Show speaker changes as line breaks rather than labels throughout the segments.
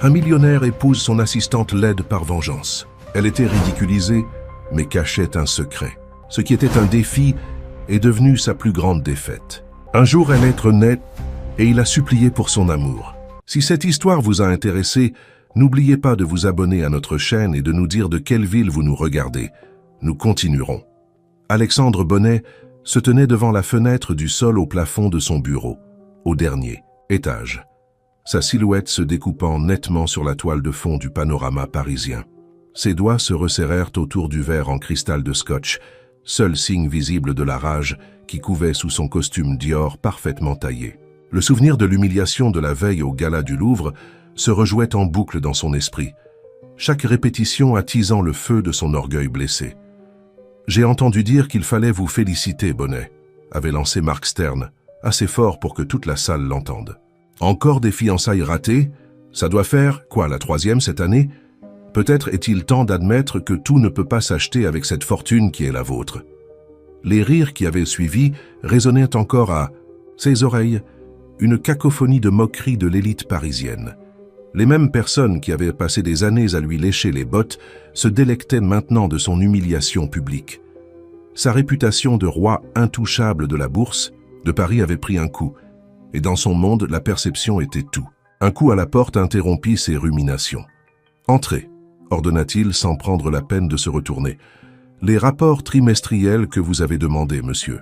Un millionnaire épouse son assistante laide par vengeance. Elle était ridiculisée, mais cachait un secret. Ce qui était un défi est devenu sa plus grande défaite. Un jour, un être naît et il a supplié pour son amour. Si cette histoire vous a intéressé, n'oubliez pas de vous abonner à notre chaîne et de nous dire de quelle ville vous nous regardez. Nous continuerons. Alexandre Bonnet se tenait devant la fenêtre du sol au plafond de son bureau, au dernier étage, sa silhouette se découpant nettement sur la toile de fond du panorama parisien. Ses doigts se resserrèrent autour du verre en cristal de scotch, seul signe visible de la rage qui couvait sous son costume Dior parfaitement taillé. Le souvenir de l'humiliation de la veille au gala du Louvre se rejouait en boucle dans son esprit, chaque répétition attisant le feu de son orgueil blessé. « J'ai entendu dire qu'il fallait vous féliciter, Bonnet », avait lancé Marc Stern, assez fort pour que toute la salle l'entende. « Encore des fiançailles ratées? Ça doit faire, quoi, la 3e cette année? Peut-être est-il temps d'admettre que tout ne peut pas s'acheter avec cette fortune qui est la vôtre. » Les rires qui avaient suivi résonnaient encore à ses oreilles, une cacophonie de moquerie de l'élite parisienne. Les mêmes personnes qui avaient passé des années à lui lécher les bottes se délectaient maintenant de son humiliation publique. Sa réputation de roi intouchable de la bourse de Paris avait pris un coup, et dans son monde, la perception était tout. Un coup à la porte interrompit ses ruminations. « Entrez », ordonna-t-il sans prendre la peine de se retourner. « Les rapports trimestriels que vous avez demandés, monsieur. »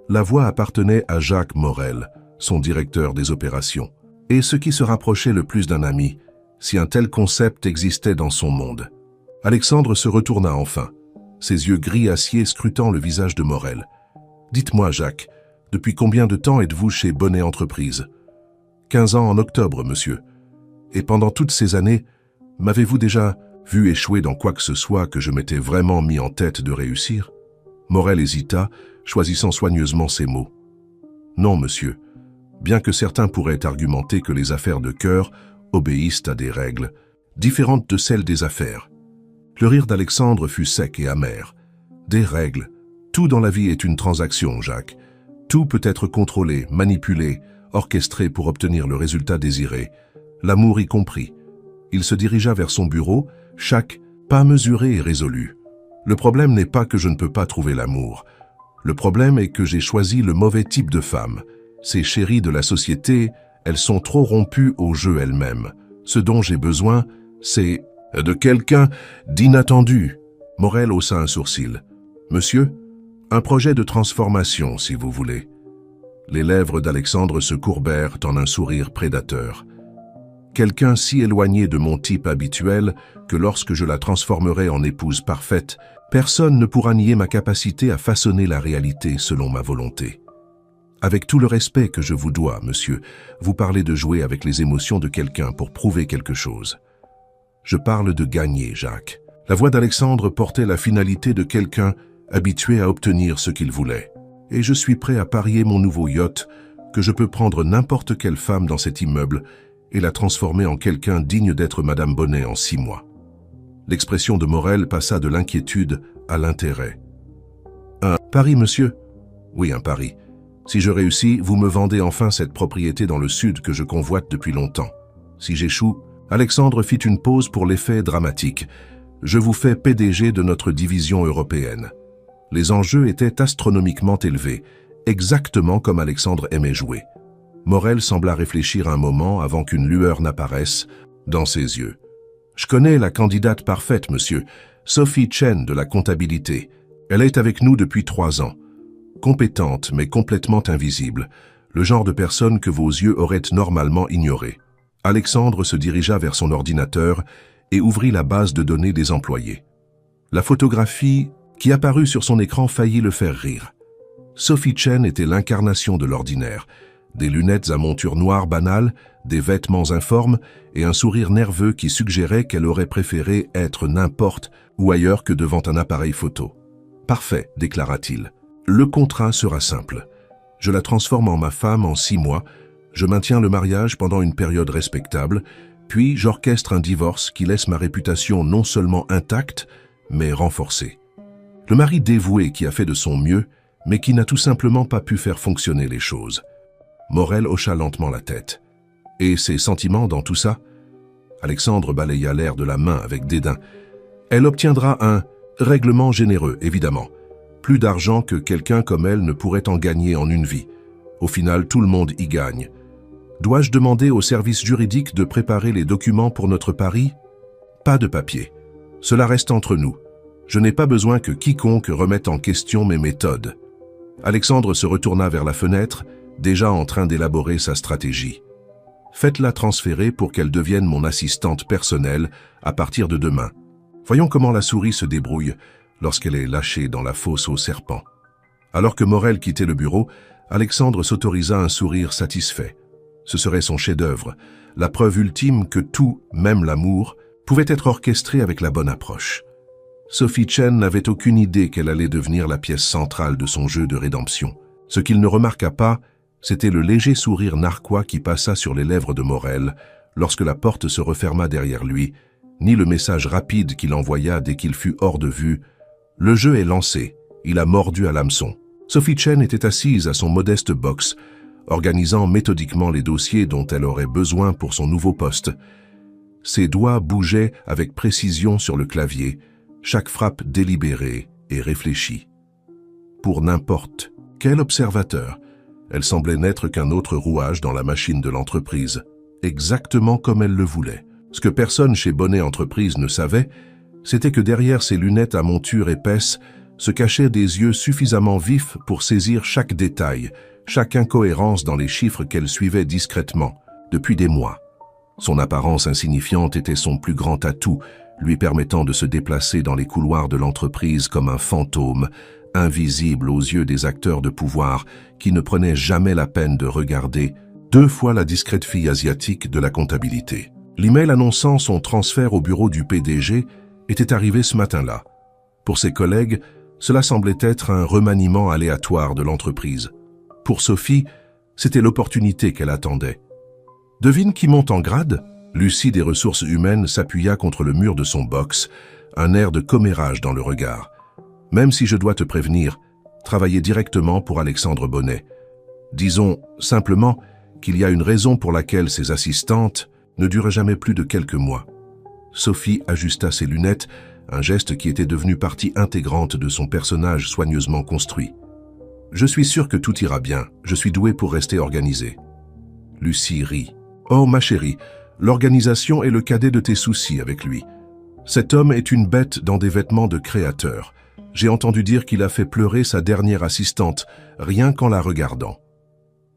La voix appartenait à Jacques Morel, son directeur des opérations, et ce qui se rapprochait le plus d'un ami, si un tel concept existait dans son monde. Alexandre se retourna enfin, ses yeux gris acier scrutant le visage de Morel. « Dites-moi, Jacques, depuis combien de temps êtes-vous chez Bonnet Entreprises ?»« 15 ans en octobre, monsieur. Et pendant toutes ces années, m'avez-vous déjà vu échouer dans quoi que ce soit que je m'étais vraiment mis en tête de réussir ?» Morel hésita, choisissant soigneusement ses mots. « Non, monsieur. Bien que certains pourraient argumenter que les affaires de cœur obéissent à des règles, différentes de celles des affaires. » Le rire d'Alexandre fut sec et amer. « Des règles. Tout dans la vie est une transaction, Jacques. Tout peut être contrôlé, manipulé, orchestré pour obtenir le résultat désiré, l'amour y compris. » Il se dirigea vers son bureau, chaque pas mesuré et résolu. « Le problème n'est pas que je ne peux pas trouver l'amour. Le problème est que j'ai choisi le mauvais type de femme. Ces chéries de la société, elles sont trop rompues au jeu elles-mêmes. Ce dont j'ai besoin, c'est de quelqu'un d'inattendu. » Morel haussa un sourcil. « Monsieur, un projet de transformation, si vous voulez. » Les lèvres d'Alexandre se courbèrent en un sourire prédateur. « Quelqu'un si éloigné de mon type habituel que lorsque je la transformerai en épouse parfaite, personne ne pourra nier ma capacité à façonner la réalité selon ma volonté. Avec tout le respect que je vous dois, monsieur, vous parlez de jouer avec les émotions de quelqu'un pour prouver quelque chose. Je parle de gagner, Jacques. » La voix d'Alexandre portait la finalité de quelqu'un habitué à obtenir ce qu'il voulait. « Et je suis prêt à parier mon nouveau yacht que je peux prendre n'importe quelle femme dans cet immeuble et la transformer en quelqu'un digne d'être Madame Bonnet en 6 mois. » L'expression de Morel passa de l'inquiétude à l'intérêt. « Un pari, monsieur ? » ?»« Oui, un pari. Si je réussis, vous me vendez enfin cette propriété dans le sud que je convoite depuis longtemps. Si j'échoue, Alexandre fit une pause pour l'effet dramatique. Je vous fais PDG de notre division européenne. Les enjeux étaient astronomiquement élevés, exactement comme Alexandre aimait jouer. Morel sembla réfléchir un moment avant qu'une lueur n'apparaisse dans ses yeux. « Je connais la candidate parfaite, monsieur, Sophie Chen de la comptabilité. Elle est avec nous depuis 3 ans. Compétente, mais complètement invisible, le genre de personne que vos yeux auraient normalement ignoré. » Alexandre se dirigea vers son ordinateur et ouvrit la base de données des employés. La photographie qui apparut sur son écran faillit le faire rire. Sophie Chen était l'incarnation de l'ordinaire. Des lunettes à monture noire banale, des vêtements informes et un sourire nerveux qui suggérait qu'elle aurait préféré être n'importe où ailleurs que devant un appareil photo. « Parfait, déclara-t-il. Le contrat sera simple. Je la transforme en ma femme en 6 mois, je maintiens le mariage pendant une période respectable, puis j'orchestre un divorce qui laisse ma réputation non seulement intacte, mais renforcée. Le mari dévoué qui a fait de son mieux, mais qui n'a tout simplement pas pu faire fonctionner les choses. » Morel hocha lentement la tête. « Et ses sentiments dans tout ça ? Alexandre balaya l'air de la main avec dédain. Elle obtiendra un règlement généreux, évidemment. Plus d'argent que quelqu'un comme elle ne pourrait en gagner en une vie. Au final, tout le monde y gagne. Dois-je demander au service juridique de préparer les documents pour notre pari? Pas de papier. Cela reste entre nous. Je n'ai pas besoin que quiconque remette en question mes méthodes. Alexandre se retourna vers la fenêtre, déjà en train d'élaborer sa stratégie. Faites-la transférer pour qu'elle devienne mon assistante personnelle à partir de demain. Voyons comment la souris se débrouille lorsqu'elle est lâchée dans la fosse aux serpents. Alors que Morel quittait le bureau, Alexandre s'autorisa un sourire satisfait. Ce serait son chef-d'œuvre, la preuve ultime que tout, même l'amour, pouvait être orchestré avec la bonne approche. Sophie Chen n'avait aucune idée qu'elle allait devenir la pièce centrale de son jeu de rédemption. Ce qu'il ne remarqua pas, c'était le léger sourire narquois qui passa sur les lèvres de Morel lorsque la porte se referma derrière lui, ni le message rapide qu'il envoya dès qu'il fut hors de vue. Le jeu est lancé, il a mordu à l'hameçon. Sophie Chen était assise à son modeste box, organisant méthodiquement les dossiers dont elle aurait besoin pour son nouveau poste. Ses doigts bougeaient avec précision sur le clavier, chaque frappe délibérée et réfléchie. Pour n'importe quel observateur, elle semblait n'être qu'un autre rouage dans la machine de l'entreprise, exactement comme elle le voulait. Ce que personne chez Bonnet Entreprise ne savait, c'était que derrière ses lunettes à monture épaisse se cachaient des yeux suffisamment vifs pour saisir chaque détail, chaque incohérence dans les chiffres qu'elle suivait discrètement, depuis des mois. Son apparence insignifiante était son plus grand atout, lui permettant de se déplacer dans les couloirs de l'entreprise comme un fantôme, invisible aux yeux des acteurs de pouvoir qui ne prenaient jamais la peine de regarder 2 fois la discrète fille asiatique de la comptabilité. L'email annonçant son transfert au bureau du PDG était arrivé ce matin-là. Pour ses collègues, cela semblait être un remaniement aléatoire de l'entreprise. Pour Sophie, c'était l'opportunité qu'elle attendait. Devine qui monte en grade? Lucie des ressources humaines s'appuya contre le mur de son box, un air de commérage dans le regard. Même si je dois te prévenir, travailler directement pour Alexandre Bonnet. Disons simplement qu'il y a une raison pour laquelle ses assistantes ne durent jamais plus de quelques mois. Sophie ajusta ses lunettes, un geste qui était devenu partie intégrante de son personnage soigneusement construit. Je suis sûr que tout ira bien, je suis douée pour rester organisée. Lucie rit. Oh ma chérie, l'organisation est le cadet de tes soucis avec lui. Cet homme est une bête dans des vêtements de créateur. J'ai entendu dire qu'il a fait pleurer sa dernière assistante, rien qu'en la regardant.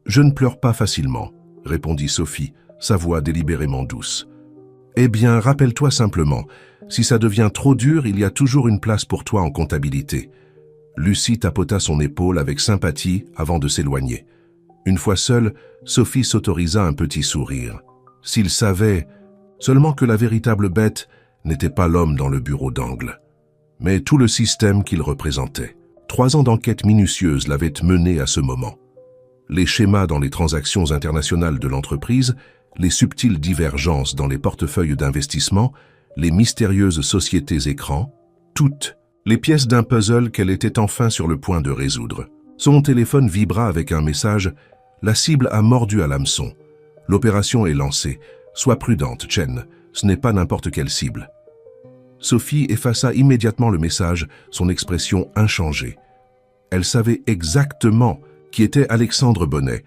Je ne pleure pas facilement, répondit Sophie, sa voix délibérément douce. Eh bien, rappelle-toi simplement, si ça devient trop dur, il y a toujours une place pour toi en comptabilité. Lucie tapota son épaule avec sympathie avant de s'éloigner. Une fois seule, Sophie s'autorisa un petit sourire. S'il savait seulement que la véritable bête n'était pas l'homme dans le bureau d'angle, mais tout le système qu'il représentait. 3 ans d'enquête minutieuse l'avaient mené à ce moment. Les schémas dans les transactions internationales de l'entreprise, les subtiles divergences dans les portefeuilles d'investissement, les mystérieuses sociétés écrans, toutes les pièces d'un puzzle qu'elle était enfin sur le point de résoudre. Son téléphone vibra avec un message « La cible a mordu à l'hameçon. L'opération est lancée. Sois prudente, Chen. Ce n'est pas n'importe quelle cible. » Sophie effaça immédiatement le message, son expression inchangée. Elle savait exactement qui était Alexandre Bonnet.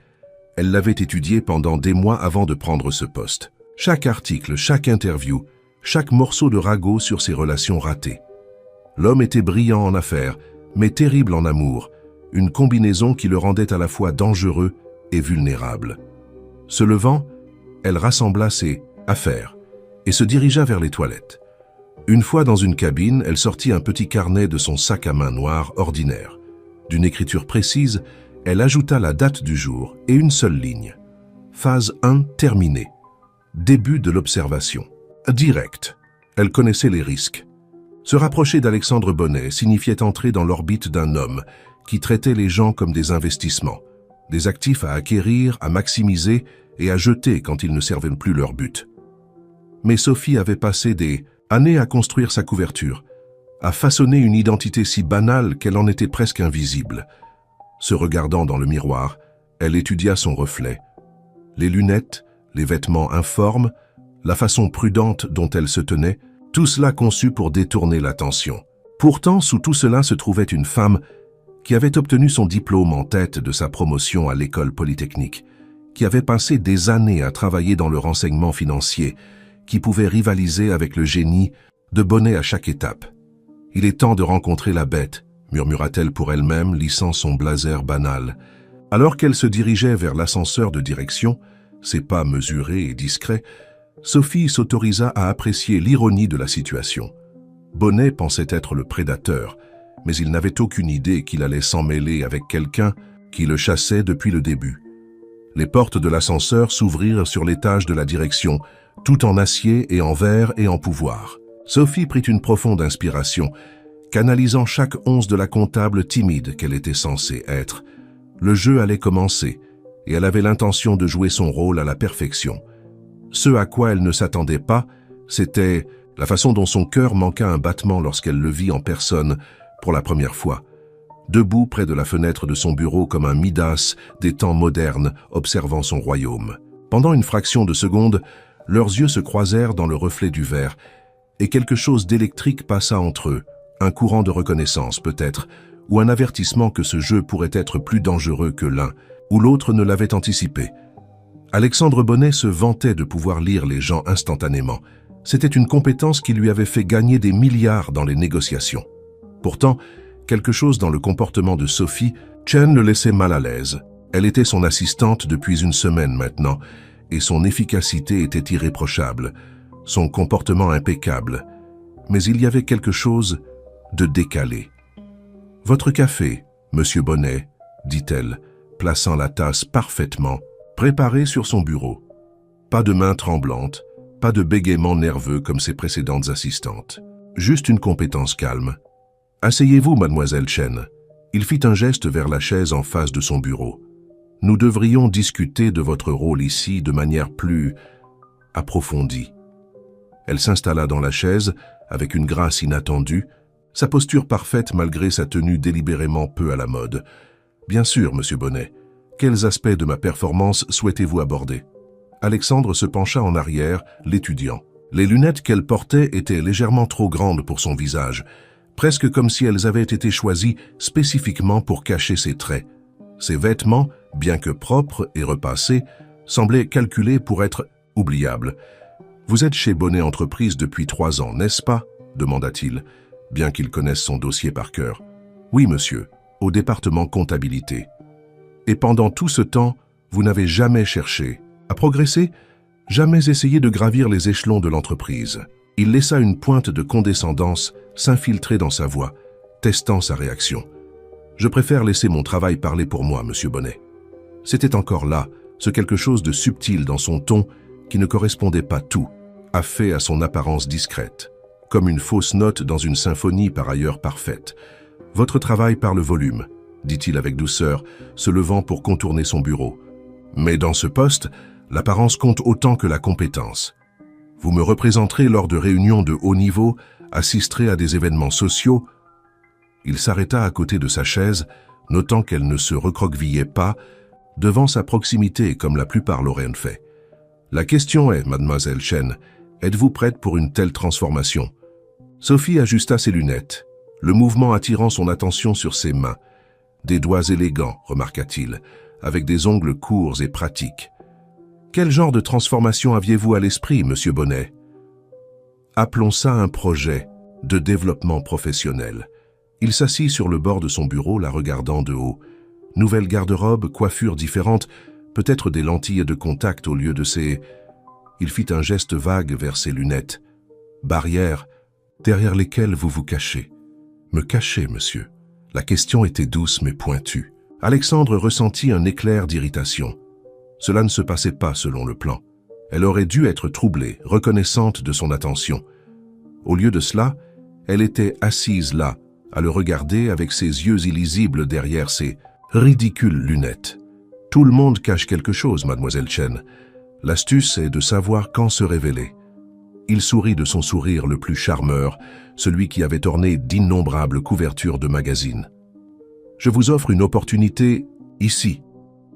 Elle l'avait étudié pendant des mois avant de prendre ce poste. Chaque article, chaque interview, chaque morceau de ragot sur ses relations ratées. L'homme était brillant en affaires, mais terrible en amour, une combinaison qui le rendait à la fois dangereux et vulnérable. Se levant, elle rassembla ses affaires et se dirigea vers les toilettes. Une fois dans une cabine, elle sortit un petit carnet de son sac à main noir ordinaire. D'une écriture précise, elle ajouta la date du jour et une seule ligne. Phase 1 terminée. Début de l'observation. Direct. Elle connaissait les risques. Se rapprocher d'Alexandre Bonnet signifiait entrer dans l'orbite d'un homme qui traitait les gens comme des investissements, des actifs à acquérir, à maximiser et à jeter quand ils ne servaient plus leur but. Mais Sophie avait passé des années à construire sa couverture, à façonner une identité si banale qu'elle en était presque invisible. Se regardant dans le miroir, elle étudia son reflet. Les lunettes, les vêtements informes, la façon prudente dont elle se tenait, tout cela conçu pour détourner l'attention. Pourtant, sous tout cela se trouvait une femme qui avait obtenu son diplôme en tête de sa promotion à l'école polytechnique, qui avait passé des années à travailler dans le renseignement financier, qui pouvait rivaliser avec le génie de Bonnet à chaque étape. « Il est temps de rencontrer la bête », murmura-t-elle pour elle-même, lissant son blazer banal. Alors qu'elle se dirigeait vers l'ascenseur de direction, ses pas mesurés et discrets, Sophie s'autorisa à apprécier l'ironie de la situation. Bonnet pensait être le prédateur, mais il n'avait aucune idée qu'il allait s'en mêler avec quelqu'un qui le chassait depuis le début. Les portes de l'ascenseur s'ouvrirent sur l'étage de la direction, tout en acier et en verre et en pouvoir. Sophie prit une profonde inspiration, canalisant chaque once de la comptable timide qu'elle était censée être. Le jeu allait commencer, et elle avait l'intention de jouer son rôle à la perfection. Ce à quoi elle ne s'attendait pas, c'était la façon dont son cœur manqua un battement lorsqu'elle le vit en personne pour la première fois, debout près de la fenêtre de son bureau comme un Midas des temps modernes observant son royaume. Pendant une fraction de seconde, leurs yeux se croisèrent dans le reflet du verre, et quelque chose d'électrique passa entre eux, un courant de reconnaissance peut-être, ou un avertissement que ce jeu pourrait être plus dangereux que l'un, ou l'autre ne l'avait anticipé. Alexandre Bonnet se vantait de pouvoir lire les gens instantanément. C'était une compétence qui lui avait fait gagner des milliards dans les négociations. Pourtant, quelque chose dans le comportement de Sophie, Chen le laissait mal à l'aise. Elle était son assistante depuis une semaine maintenant, et son efficacité était irréprochable, son comportement impeccable. Mais il y avait quelque chose de décalé. « Votre café, monsieur Bonnet, » dit-elle, plaçant la tasse parfaitement, préparée sur son bureau. Pas de main tremblante, pas de bégaiement nerveux comme ses précédentes assistantes. Juste une compétence calme. « Asseyez-vous, mademoiselle Chen. » Il fit un geste vers la chaise en face de son bureau. « Nous devrions discuter de votre rôle ici de manière plus approfondie. » Elle s'installa dans la chaise avec une grâce inattendue, sa posture parfaite malgré sa tenue délibérément peu à la mode. « Bien sûr, monsieur Bonnet. Quels aspects de ma performance souhaitez-vous aborder ?» Alexandre se pencha en arrière, l'étudiant. Les lunettes qu'elle portait étaient légèrement trop grandes pour son visage, presque comme si elles avaient été choisies spécifiquement pour cacher ses traits. Ses vêtements, bien que propres et repassés, semblaient calculés pour être oubliables. « Vous êtes chez Bonnet Entreprises depuis 3 ans, n'est-ce pas ?» demanda-t-il, bien qu'il connaisse son dossier par cœur. « Oui, monsieur, au département comptabilité. »« Et pendant tout ce temps, vous n'avez jamais cherché à progresser, jamais essayé de gravir les échelons de l'entreprise. » Il laissa une pointe de condescendance s'infiltrer dans sa voix, testant sa réaction. « Je préfère laisser mon travail parler pour moi, monsieur Bonnet. » C'était encore là, ce quelque chose de subtil dans son ton qui ne correspondait pas tout, fait à son apparence discrète, comme une fausse note dans une symphonie par ailleurs parfaite. « Votre travail par le volume, » dit-il avec douceur, se levant pour contourner son bureau. « Mais dans ce poste, l'apparence compte autant que la compétence. Vous me représenterez lors de réunions de haut niveau, assisterez à des événements sociaux. » Il s'arrêta à côté de sa chaise, notant qu'elle ne se recroquevillait pas, devant sa proximité comme la plupart l'auraient fait. « La question est, mademoiselle Chen, êtes-vous prête pour une telle transformation ?» Sophie ajusta ses lunettes, le mouvement attirant son attention sur ses mains. Des doigts élégants, remarqua-t-il, avec des ongles courts et pratiques. « Quel genre de transformation aviez-vous à l'esprit, monsieur Bonnet ?» Appelons ça un projet de développement professionnel. Il s'assit sur le bord de son bureau, la regardant de haut. Nouvelle garde-robe, coiffure différente, peut-être des lentilles de contact au lieu de ses... Il fit un geste vague vers ses lunettes. Barrières, derrière lesquelles vous vous cachez. Me cacher, monsieur. La question était douce mais pointue. Alexandre ressentit un éclair d'irritation. Cela ne se passait pas selon le plan. Elle aurait dû être troublée, reconnaissante de son attention. Au lieu de cela, elle était assise là, à le regarder avec ses yeux illisibles derrière ses ridicules lunettes. Tout le monde cache quelque chose, mademoiselle Chen. L'astuce est de savoir quand se révéler. Il sourit de son sourire le plus charmeur, celui qui avait orné d'innombrables couvertures de magazines. Je vous offre une opportunité ici.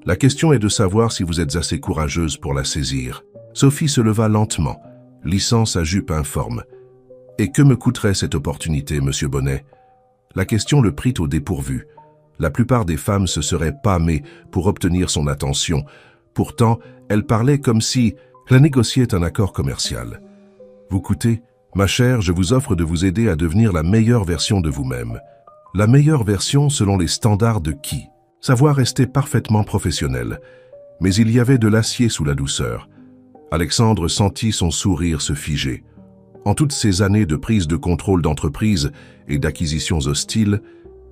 La question est de savoir si vous êtes assez courageuse pour la saisir. Sophie se leva lentement, lissant sa jupe informe. « Et que me coûterait cette opportunité, monsieur Bonnet ?» La question le prit au dépourvu. La plupart des femmes se seraient pâmées pour obtenir son attention. Pourtant, elle parlait comme si elle négociait un accord commercial. « Vous coûtez, ma chère, je vous offre de vous aider à devenir la meilleure version de vous-même. » La meilleure version selon les standards de qui? Sa voix restait parfaitement professionnelle, mais il y avait de l'acier sous la douceur. Alexandre sentit son sourire se figer. En toutes ces années de prise de contrôle d'entreprise et d'acquisitions hostiles,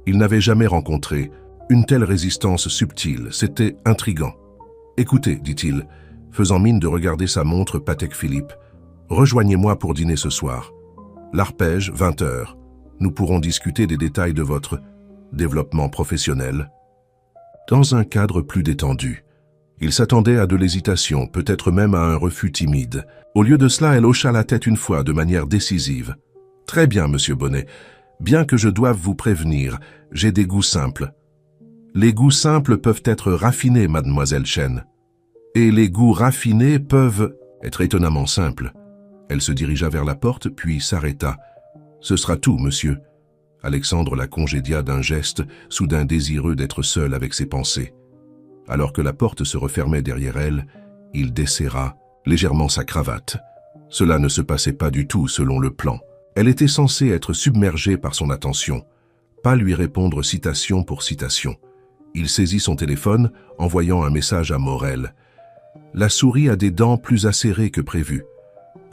il n'avait jamais rencontré une telle résistance subtile. C'était intriguant. « Écoutez, dit-il, faisant mine de regarder sa montre Patek Philippe, « rejoignez-moi pour dîner ce soir. L'Arpège, 20 h. Nous pourrons discuter des détails de votre développement professionnel. » Dans un cadre plus détendu. Il s'attendait à de l'hésitation, peut-être même à un refus timide. Au lieu de cela, elle hocha la tête une fois, de manière décisive. « Très bien, monsieur Bonnet. Bien que je doive vous prévenir, j'ai des goûts simples. »« Les goûts simples peuvent être raffinés, mademoiselle Chen. Et les goûts raffinés peuvent être étonnamment simples. » Elle se dirigea vers la porte, puis s'arrêta. « Ce sera tout, monsieur. » Alexandre la congédia d'un geste, soudain désireux d'être seul avec ses pensées. Alors que la porte se refermait derrière elle, il desserra légèrement sa cravate. Cela ne se passait pas du tout selon le plan. Elle était censée être submergée par son attention, pas lui répondre citation pour citation. Il saisit son téléphone, envoyant un message à Morel. La souris a des dents plus acérées que prévu.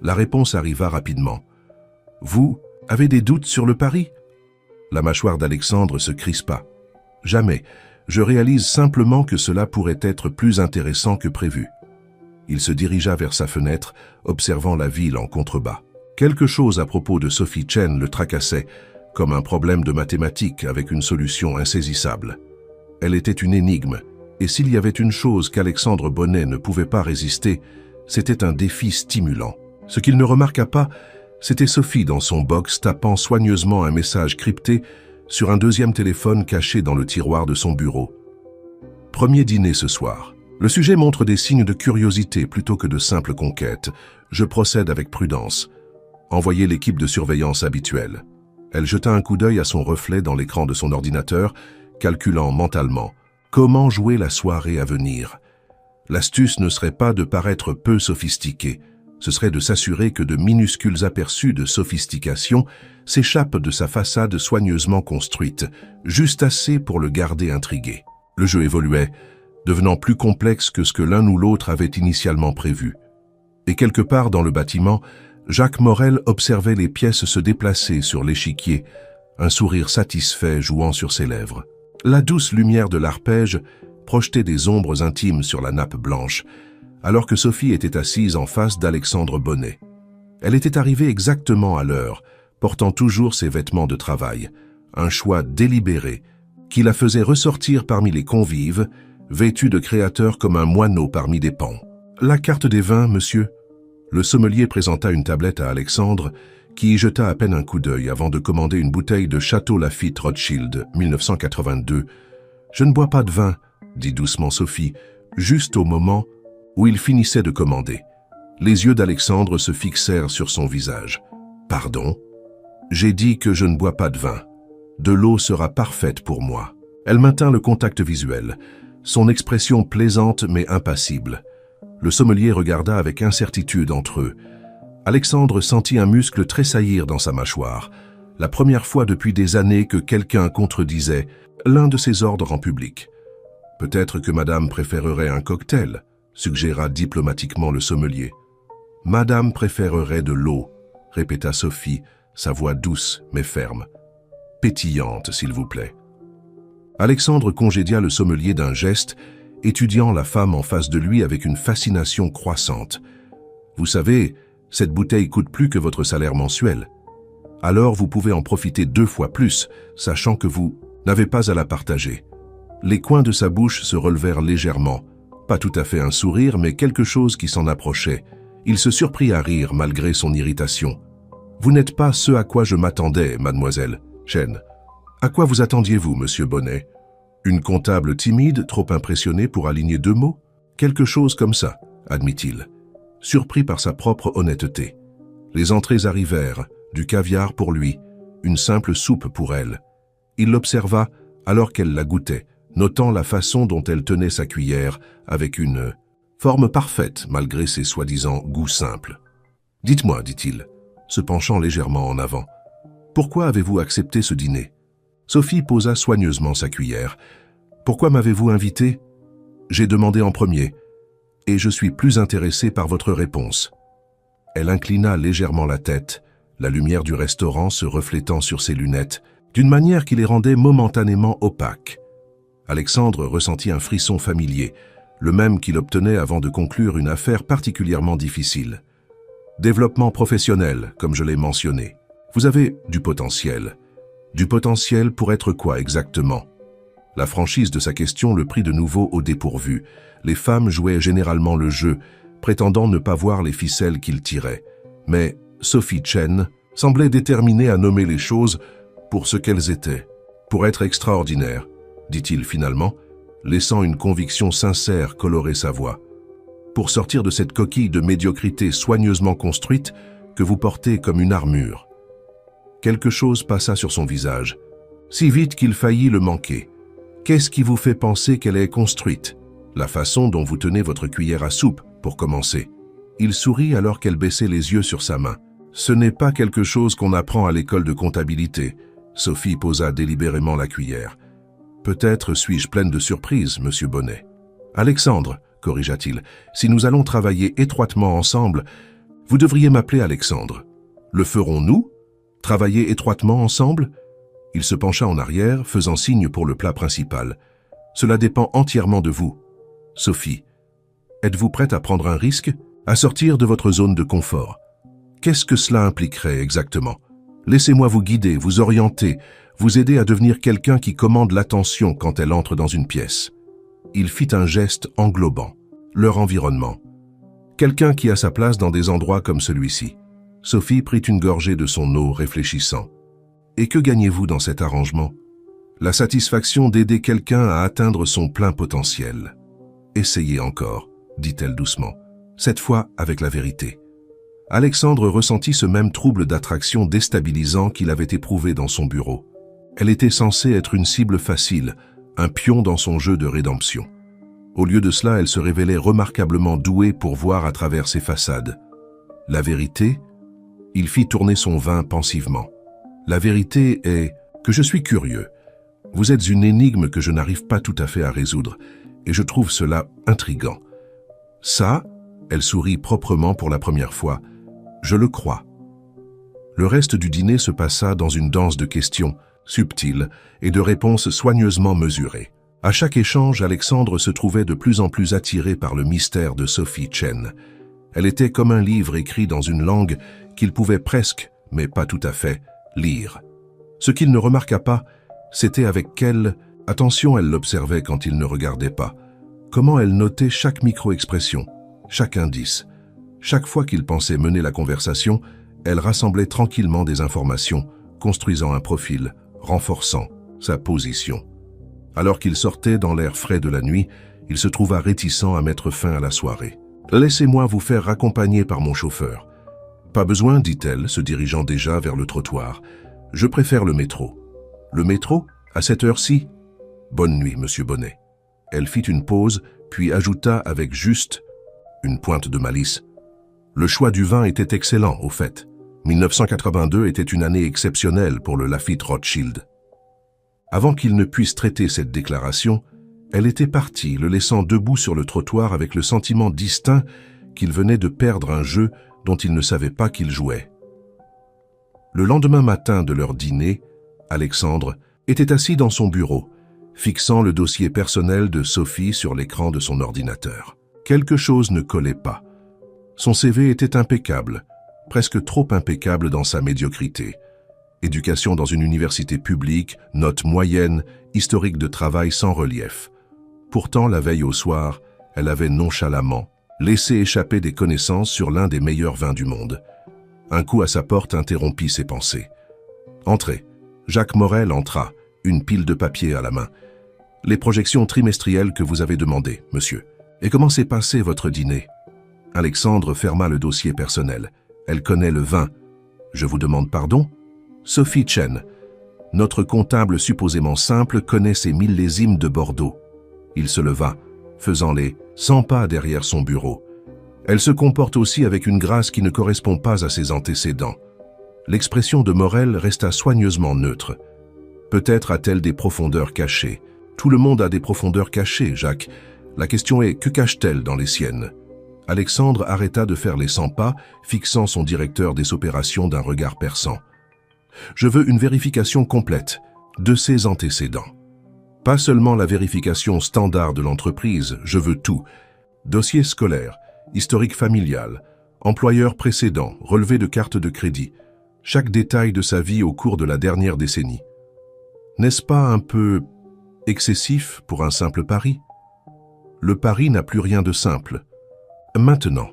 La réponse arriva rapidement. « Vous avez des doutes sur le pari ?» La mâchoire d'Alexandre se crispa. « Jamais. Je réalise simplement que cela pourrait être plus intéressant que prévu. » Il se dirigea vers sa fenêtre, observant la ville en contrebas. Quelque chose à propos de Sophie Chen le tracassait, comme un problème de mathématiques avec une solution insaisissable. Elle était une énigme, et s'il y avait une chose qu'Alexandre Bonnet ne pouvait pas résister, c'était un défi stimulant. Ce qu'il ne remarqua pas, c'était Sophie dans son box tapant soigneusement un message crypté sur un deuxième téléphone caché dans le tiroir de son bureau. Premier dîner ce soir. Le sujet montre des signes de curiosité plutôt que de simple conquête. Je procède avec prudence. Envoyez l'équipe de surveillance habituelle. Elle jeta un coup d'œil à son reflet dans l'écran de son ordinateur, calculant mentalement comment jouer la soirée à venir. L'astuce ne serait pas de paraître peu sophistiqué. Ce serait de s'assurer que de minuscules aperçus de sophistication s'échappent de sa façade soigneusement construite, juste assez pour le garder intrigué. Le jeu évoluait, devenant plus complexe que ce que l'un ou l'autre avait initialement prévu. Et quelque part dans le bâtiment, Jacques Morel observait les pièces se déplacer sur l'échiquier, un sourire satisfait jouant sur ses lèvres. La douce lumière de l'arpège projetait des ombres intimes sur la nappe blanche, alors que Sophie était assise en face d'Alexandre Bonnet. Elle était arrivée exactement à l'heure, portant toujours ses vêtements de travail, un choix délibéré qui la faisait ressortir parmi les convives, vêtue de créateur comme un moineau parmi des pans. « La carte des vins, monsieur ?» Le sommelier présenta une tablette à Alexandre, qui y jeta à peine un coup d'œil avant de commander une bouteille de Château Lafite Rothschild, 1982. « Je ne bois pas de vin, » dit doucement Sophie, juste au moment où il finissait de commander. Les yeux d'Alexandre se fixèrent sur son visage. « Pardon ? J'ai dit que je ne bois pas de vin. De l'eau sera parfaite pour moi. » Elle maintint le contact visuel, son expression plaisante mais impassible. Le sommelier regarda avec incertitude entre eux. Alexandre sentit un muscle tressaillir dans sa mâchoire, la première fois depuis des années que quelqu'un contredisait l'un de ses ordres en public. « Peut-être que madame préférerait un cocktail », suggéra diplomatiquement le sommelier. « Madame préférerait de l'eau », répéta Sophie, sa voix douce mais ferme. « Pétillante, s'il vous plaît. » Alexandre congédia le sommelier d'un geste, étudiant la femme en face de lui avec une fascination croissante. « Vous savez, cette bouteille coûte plus que votre salaire mensuel. Alors vous pouvez en profiter 2 fois plus, sachant que vous n'avez pas à la partager. » Les coins de sa bouche se relevèrent légèrement, pas tout à fait un sourire, mais quelque chose qui s'en approchait. Il se surprit à rire malgré son irritation. « Vous n'êtes pas ce à quoi je m'attendais, mademoiselle Chen. À quoi vous attendiez-vous, monsieur Bonnet? Une comptable timide, trop impressionnée pour aligner 2 mots? Quelque chose comme ça, admit-il, surpris par sa propre honnêteté. Les entrées arrivèrent, du caviar pour lui, une simple soupe pour elle. Il l'observa alors qu'elle la goûtait, notant la façon dont elle tenait sa cuillère avec une forme parfaite malgré ses soi-disant goûts simples. « Dites-moi, dit-il, se penchant légèrement en avant, pourquoi avez-vous accepté ce dîner ?» Sophie posa soigneusement sa cuillère. « Pourquoi m'avez-vous invité ? J'ai demandé en premier, et je suis plus intéressé par votre réponse. » Elle inclina légèrement la tête, la lumière du restaurant se reflétant sur ses lunettes, d'une manière qui les rendait momentanément opaques. Alexandre ressentit un frisson familier, le même qu'il obtenait avant de conclure une affaire particulièrement difficile. « Développement professionnel, comme je l'ai mentionné. Vous avez du potentiel. Du potentiel pour être quoi exactement ?» La franchise de sa question le prit de nouveau au dépourvu. Les femmes jouaient généralement le jeu, prétendant ne pas voir les ficelles qu'il tirait. Mais Sophie Chen semblait déterminée à nommer les choses pour ce qu'elles étaient. « Pour être extraordinaire », dit-il finalement, laissant une conviction sincère colorer sa voix. « Pour sortir de cette coquille de médiocrité soigneusement construite que vous portez comme une armure. » Quelque chose passa sur son visage, si vite qu'il faillit le manquer. Qu'est-ce qui vous fait penser qu'elle est construite? La façon dont vous tenez votre cuillère à soupe, pour commencer. Il sourit alors qu'elle baissait les yeux sur sa main. Ce n'est pas quelque chose qu'on apprend à l'école de comptabilité. Sophie posa délibérément la cuillère. Peut-être suis-je pleine de surprises, monsieur Bonnet. Alexandre, corrigea-t-il, si nous allons travailler étroitement ensemble, vous devriez m'appeler Alexandre. Le ferons-nous? Travailler étroitement ensemble? Il se pencha en arrière, faisant signe pour le plat principal. Cela dépend entièrement de vous. Sophie, êtes-vous prête à prendre un risque, à sortir de votre zone de confort? Qu'est-ce que cela impliquerait exactement? Laissez-moi vous guider, vous orienter, vous aider à devenir quelqu'un qui commande l'attention quand elle entre dans une pièce. Il fit un geste englobant. Leur environnement. Quelqu'un qui a sa place dans des endroits comme celui-ci. Sophie prit une gorgée de son eau, réfléchissant. Et que gagnez-vous dans cet arrangement? La satisfaction d'aider quelqu'un à atteindre son plein potentiel. Essayez encore, dit-elle doucement, cette fois avec la vérité. Alexandre ressentit ce même trouble d'attraction déstabilisant qu'il avait éprouvé dans son bureau. Elle était censée être une cible facile, un pion dans son jeu de rédemption. Au lieu de cela, elle se révélait remarquablement douée pour voir à travers ses façades. La vérité? Il fit tourner son vin pensivement. La vérité est que je suis curieux. Vous êtes une énigme que je n'arrive pas tout à fait à résoudre, et je trouve cela intriguant. Ça, elle sourit proprement pour la première fois, je le crois. Le reste du dîner se passa dans une danse de questions, subtiles, et de réponses soigneusement mesurées. À chaque échange, Alexandre se trouvait de plus en plus attiré par le mystère de Sophie Chen. Elle était comme un livre écrit dans une langue qu'il pouvait presque, mais pas tout à fait, lire. Ce qu'il ne remarqua pas, c'était avec quelle attention elle l'observait quand il ne regardait pas, comment elle notait chaque micro-expression, chaque indice. Chaque fois qu'il pensait mener la conversation, elle rassemblait tranquillement des informations, construisant un profil, renforçant sa position. Alors qu'il sortait dans l'air frais de la nuit, il se trouva réticent à mettre fin à la soirée. « Laissez-moi vous faire raccompagner par mon chauffeur. »« Pas besoin, dit-elle, se dirigeant déjà vers le trottoir. Je préfère le métro. »« Le métro? À cette heure-ci ?»« Bonne nuit, monsieur Bonnet. » Elle fit une pause, puis ajouta avec juste une pointe de malice. Le choix du vin était excellent, au fait. 1982 était une année exceptionnelle pour le Lafite Rothschild. Avant qu'il ne puisse traiter cette déclaration, elle était partie, le laissant debout sur le trottoir avec le sentiment distinct qu'il venait de perdre un jeu dont il ne savait pas qu'il jouait. Le lendemain matin de leur dîner, Alexandre était assis dans son bureau, fixant le dossier personnel de Sophie sur l'écran de son ordinateur. Quelque chose ne collait pas. Son CV était impeccable, presque trop impeccable dans sa médiocrité. Éducation dans une université publique, notes moyennes, historique de travail sans relief. Pourtant, la veille au soir, elle avait nonchalamment laissé échapper des connaissances sur l'un des meilleurs vins du monde. Un coup à sa porte interrompit ses pensées. « Entrez !» Jacques Morel entra, une pile de papier à la main. « Les projections trimestrielles que vous avez demandées, monsieur. Et comment s'est passé votre dîner ?» Alexandre ferma le dossier personnel. Elle connaît le vin. Je vous demande pardon? Sophie Chen. Notre comptable supposément simple connaît ses millésimes de Bordeaux. Il se leva, faisant les 100 pas derrière son bureau. Elle se comporte aussi avec une grâce qui ne correspond pas à ses antécédents. L'expression de Morel resta soigneusement neutre. Peut-être a-t-elle des profondeurs cachées. Tout le monde a des profondeurs cachées, Jacques. La question est, que cache-t-elle dans les siennes? Alexandre arrêta de faire les 100 pas, fixant son directeur des opérations d'un regard perçant. Je veux une vérification complète de ses antécédents. Pas seulement la vérification standard de l'entreprise, je veux tout. Dossier scolaire, historique familial, employeur précédent, relevé de carte de crédit, chaque détail de sa vie au cours de la dernière décennie. N'est-ce pas un peu excessif pour un simple pari? Le pari n'a plus rien de simple. Maintenant,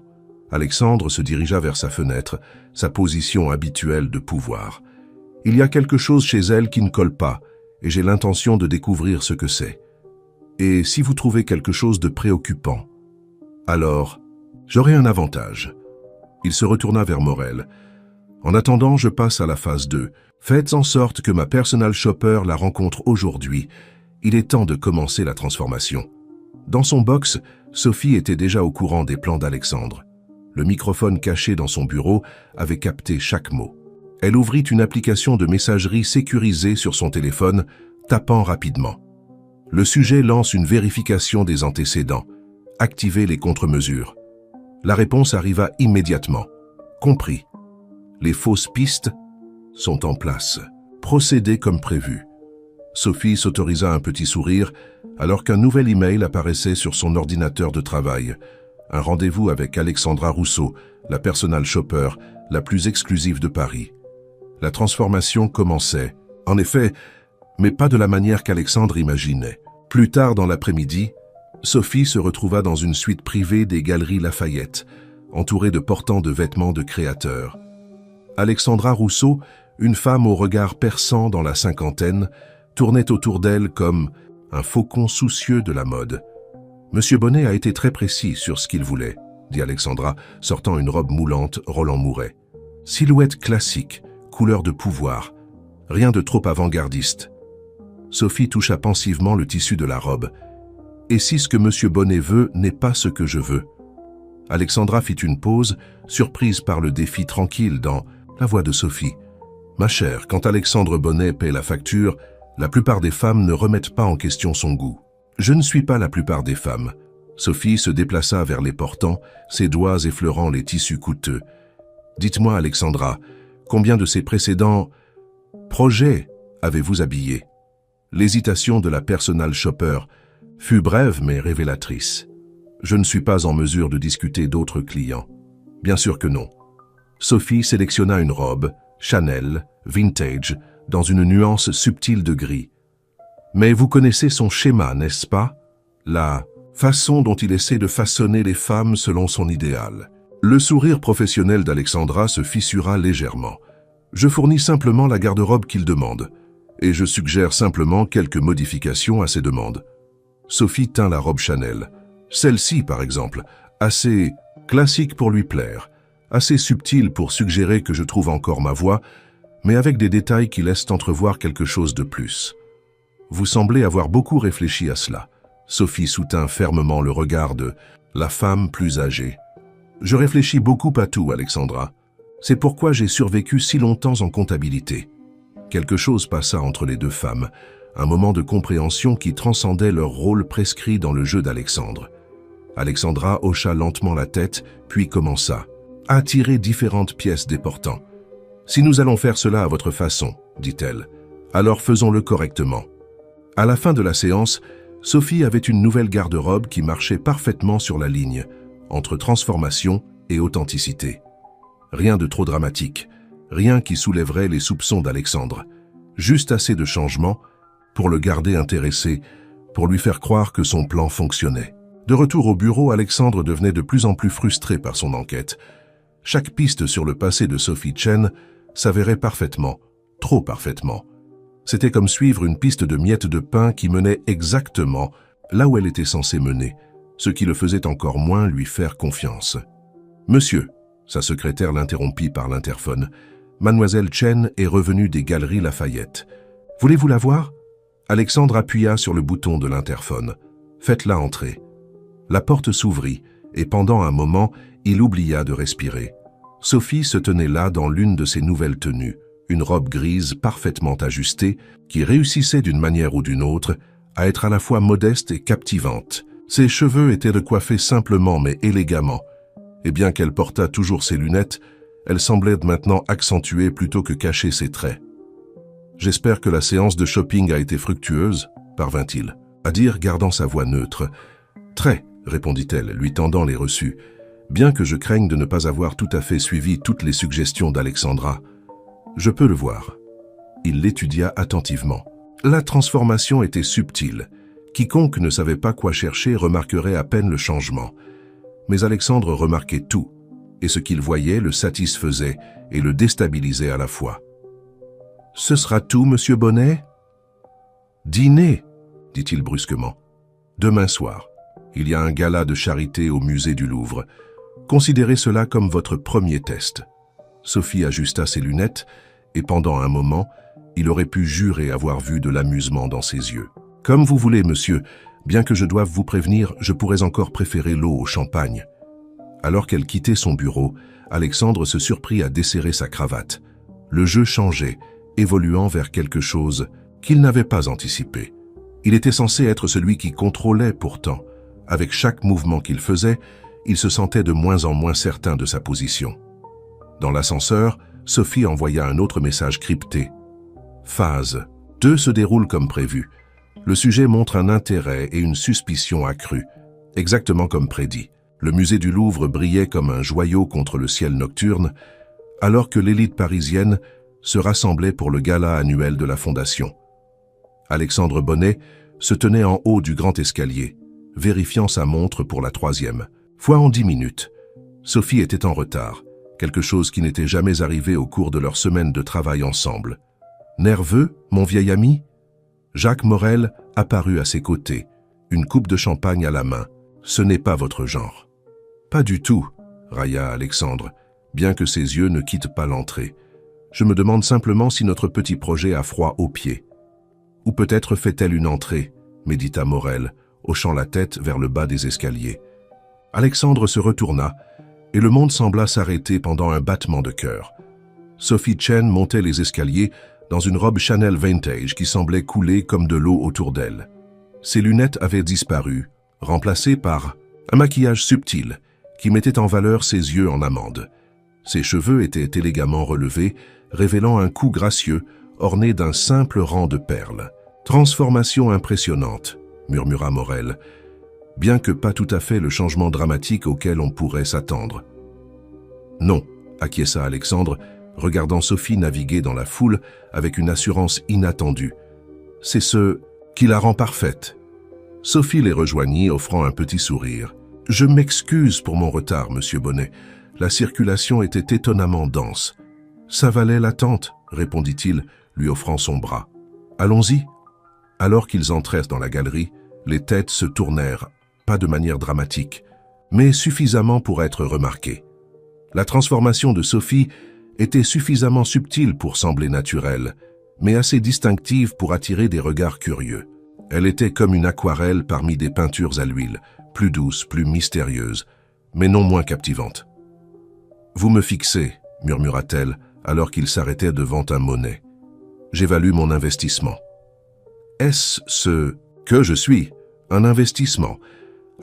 Alexandre se dirigea vers sa fenêtre, sa position habituelle de pouvoir. Il y a quelque chose chez elle qui ne colle pas, et j'ai l'intention de découvrir ce que c'est. Et si vous trouvez quelque chose de préoccupant, alors j'aurai un avantage. Il se retourna vers Morel. En attendant, je passe à la phase 2. Faites en sorte que ma personal shopper la rencontre aujourd'hui. Il est temps de commencer la transformation. Dans son box, Sophie était déjà au courant des plans d'Alexandre. Le microphone caché dans son bureau avait capté chaque mot. Elle ouvrit une application de messagerie sécurisée sur son téléphone, tapant rapidement. Le sujet lance une vérification des antécédents. Activez les contre-mesures. La réponse arriva immédiatement. Compris. Les fausses pistes sont en place. Procédez comme prévu. Sophie s'autorisa un petit sourire alors qu'un nouvel email apparaissait sur son ordinateur de travail. Un rendez-vous avec Alexandra Rousseau, la personal shopper la plus exclusive de Paris. La transformation commençait, en effet, mais pas de la manière qu'Alexandre imaginait. Plus tard dans l'après-midi, Sophie se retrouva dans une suite privée des Galeries Lafayette, entourée de portants de vêtements de créateurs. Alexandra Rousseau, une femme au regard perçant dans la cinquantaine, tournait autour d'elle comme un faucon soucieux de la mode. « Monsieur Bonnet a été très précis sur ce qu'il voulait », dit Alexandra, sortant une robe moulante Roland Mouret. « Silhouette classique, couleur de pouvoir, rien de trop avant-gardiste. » Sophie toucha pensivement le tissu de la robe. « Et si ce que Monsieur Bonnet veut n'est pas ce que je veux ?» Alexandra fit une pause, surprise par le défi tranquille dans la voix de Sophie. « Ma chère, quand Alexandre Bonnet paie la facture, la plupart des femmes ne remettent pas en question son goût. Je ne suis pas la plupart des femmes. » Sophie se déplaça vers les portants, ses doigts effleurant les tissus coûteux. « Dites-moi, Alexandra, combien de ces précédents projets avez-vous habillé ?» L'hésitation de la personal shopper fut brève mais révélatrice. « Je ne suis pas en mesure de discuter d'autres clients. » « Bien sûr que non. » Sophie sélectionna une robe, Chanel, vintage, dans une nuance subtile de gris. « Mais vous connaissez son schéma, n'est-ce pas? La façon dont il essaie de façonner les femmes selon son idéal. » Le sourire professionnel d'Alexandra se fissura légèrement. « Je fournis simplement la garde-robe qu'il demande, et je suggère simplement quelques modifications à ses demandes. » Sophie tint la robe Chanel. Celle-ci, par exemple, assez classique pour lui plaire, assez subtile pour suggérer que je trouve encore ma voix, mais avec des détails qui laissent entrevoir quelque chose de plus. Vous semblez avoir beaucoup réfléchi à cela. Sophie soutint fermement le regard de la femme plus âgée. Je réfléchis beaucoup à tout, Alexandra. C'est pourquoi j'ai survécu si longtemps en comptabilité. Quelque chose passa entre les deux femmes, un moment de compréhension qui transcendait leur rôle prescrit dans le jeu d'Alexandre. Alexandra hocha lentement la tête, puis commença à tirer différentes pièces des portants. « Si nous allons faire cela à votre façon, dit-elle, alors faisons-le correctement. » À la fin de la séance, Sophie avait une nouvelle garde-robe qui marchait parfaitement sur la ligne, entre transformation et authenticité. Rien de trop dramatique, rien qui soulèverait les soupçons d'Alexandre. Juste assez de changements pour le garder intéressé, pour lui faire croire que son plan fonctionnait. De retour au bureau, Alexandre devenait de plus en plus frustré par son enquête. Chaque piste sur le passé de Sophie Chen s'avérait parfaitement, trop parfaitement. C'était comme suivre une piste de miettes de pain qui menait exactement là où elle était censée mener, ce qui le faisait encore moins lui faire confiance. « Monsieur, Sa secrétaire l'interrompit par l'interphone. Mademoiselle Chen est revenue des Galeries Lafayette. Voulez-vous la voir? Alexandre appuya sur le bouton de l'interphone. Faites-la entrer. La porte s'ouvrit et pendant un moment, il oublia de respirer. Sophie se tenait là dans l'une de ses nouvelles tenues, une robe grise parfaitement ajustée qui réussissait d'une manière ou d'une autre à être à la fois modeste et captivante. Ses cheveux étaient coiffés simplement mais élégamment, et bien qu'elle portât toujours ses lunettes, elle semblait maintenant accentuer plutôt que cacher ses traits. « J'espère que la séance de shopping a été fructueuse, » parvint-il à dire, gardant sa voix neutre. « Très, » répondit-elle, lui tendant les reçus, bien que je craigne de ne pas avoir tout à fait suivi toutes les suggestions d'Alexandra. Je peux le voir. Il l'étudia attentivement. La transformation était subtile. Quiconque ne savait pas quoi chercher remarquerait à peine le changement. Mais Alexandre remarquait tout, et ce qu'il voyait le satisfaisait et le déstabilisait à la fois. « Ce sera tout, monsieur Bonnet ?»« Dîner » dit-il brusquement. « Demain soir, il y a un gala de charité au musée du Louvre. Considérez cela comme votre premier test. » Sophie ajusta ses lunettes, et pendant un moment, il aurait pu jurer avoir vu de l'amusement dans ses yeux. « Comme vous voulez, monsieur. Bien que je doive vous prévenir, je pourrais encore préférer l'eau au champagne. » Alors qu'elle quittait son bureau, Alexandre se surprit à desserrer sa cravate. Le jeu changeait, évoluant vers quelque chose qu'il n'avait pas anticipé. Il était censé être celui qui contrôlait pourtant. Avec chaque mouvement qu'il faisait, il se sentait de moins en moins certain de sa position. Dans l'ascenseur, Sophie envoya un autre message crypté. Phase 2 se déroule comme prévu. Le sujet montre un intérêt et une suspicion accrue, exactement comme prédit. Le musée du Louvre brillait comme un joyau contre le ciel nocturne, alors que l'élite parisienne se rassemblait pour le gala annuel de la Fondation. Alexandre Bonnet se tenait en haut du grand escalier, vérifiant sa montre pour la 3e fois en 10 minutes. Sophie était en retard, quelque chose qui n'était jamais arrivé au cours de leur semaine de travail ensemble. Nerveux, mon vieil ami? Jacques Morel apparut à ses côtés, une coupe de champagne à la main. Ce n'est pas votre genre. Pas du tout, railla Alexandre, bien que ses yeux ne quittent pas l'entrée. Je me demande simplement si notre petit projet a froid aux pieds. Ou peut-être fait-elle une entrée, médita Morel, hochant la tête vers le bas des escaliers. Alexandre se retourna, et le monde sembla s'arrêter pendant un battement de cœur. Sophie Chen montait les escaliers dans une robe Chanel vintage qui semblait couler comme de l'eau autour d'elle. Ses lunettes avaient disparu, remplacées par un maquillage subtil qui mettait en valeur ses yeux en amande. Ses cheveux étaient élégamment relevés, révélant un cou gracieux orné d'un simple rang de perles. « Transformation impressionnante », murmura Morel, bien que pas tout à fait le changement dramatique auquel on pourrait s'attendre. « Non », acquiesça Alexandre, regardant Sophie naviguer dans la foule avec une assurance inattendue. « C'est ce qui la rend parfaite. » Sophie les rejoignit, offrant un petit sourire. « Je m'excuse pour mon retard, monsieur Bonnet. La circulation était étonnamment dense. »« Ça valait l'attente, » répondit-il, lui offrant son bras. « Allons-y. » Alors qu'ils entrèrent dans la galerie, les têtes se tournèrent, pas de manière dramatique, mais suffisamment pour être remarquées. La transformation de Sophie était suffisamment subtile pour sembler naturelle, mais assez distinctive pour attirer des regards curieux. Elle était comme une aquarelle parmi des peintures à l'huile, plus douce, plus mystérieuse, mais non moins captivante. « Vous me fixez, » murmura-t-elle, alors qu'il s'arrêtait devant un Monet. « J'évalue mon investissement. » « Est-ce ce que je suis? Un investissement ?»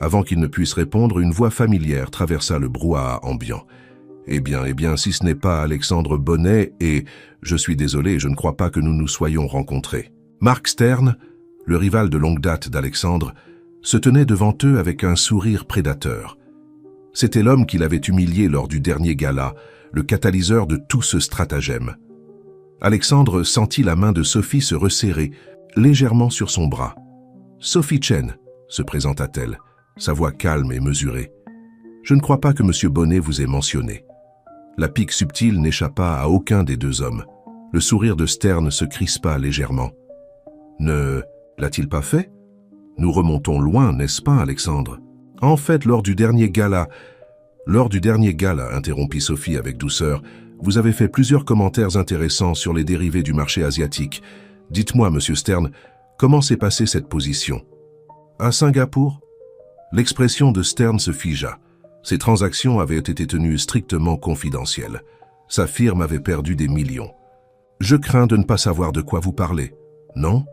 Avant qu'il ne puisse répondre, une voix familière traversa le brouhaha ambiant. « Eh bien, si ce n'est pas Alexandre Bonnet et... Je suis désolé, je ne crois pas que nous nous soyons rencontrés. » Marc Stern, le rival de longue date d'Alexandre, se tenait devant eux avec un sourire prédateur. C'était l'homme qui l'avait humilié lors du dernier gala, le catalyseur de tout ce stratagème. Alexandre sentit la main de Sophie se resserrer, légèrement sur son bras. « Sophie Chen » se présenta-t-elle, sa voix calme et mesurée. « Je ne crois pas que M. Bonnet vous ait mentionné. » La pique subtile n'échappa à aucun des deux hommes. Le sourire de Stern se crispa légèrement. « Ne l'a-t-il pas fait? Nous remontons loin, n'est-ce pas, Alexandre? En fait, lors du dernier gala, Lors du dernier gala, interrompit Sophie avec douceur, vous avez fait plusieurs commentaires intéressants sur les dérivés du marché asiatique. Dites-moi, monsieur Stern, comment s'est passée cette position? À Singapour? L'expression de Stern se figea. Ces transactions avaient été tenues strictement confidentielles. Sa firme avait perdu des millions. Je crains de ne pas savoir de quoi vous parlez. Non?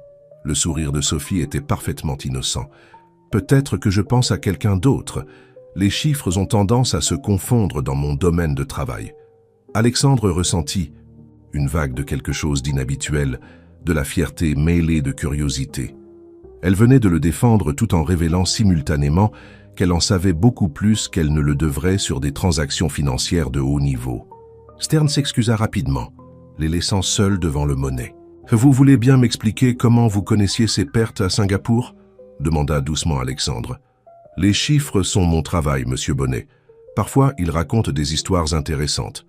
Le sourire de Sophie était parfaitement innocent. Peut-être que je pense à quelqu'un d'autre. Les chiffres ont tendance à se confondre dans mon domaine de travail. Alexandre ressentit une vague de quelque chose d'inhabituel, de la fierté mêlée de curiosité. Elle venait de le défendre tout en révélant simultanément qu'elle en savait beaucoup plus qu'elle ne le devrait sur des transactions financières de haut niveau. Stern s'excusa rapidement, les laissant seuls devant le monnaie. « Vous voulez bien m'expliquer comment vous connaissiez ces pertes à Singapour ?» demanda doucement Alexandre. « Les chiffres sont mon travail, monsieur Bonnet. Parfois, ils racontent des histoires intéressantes. »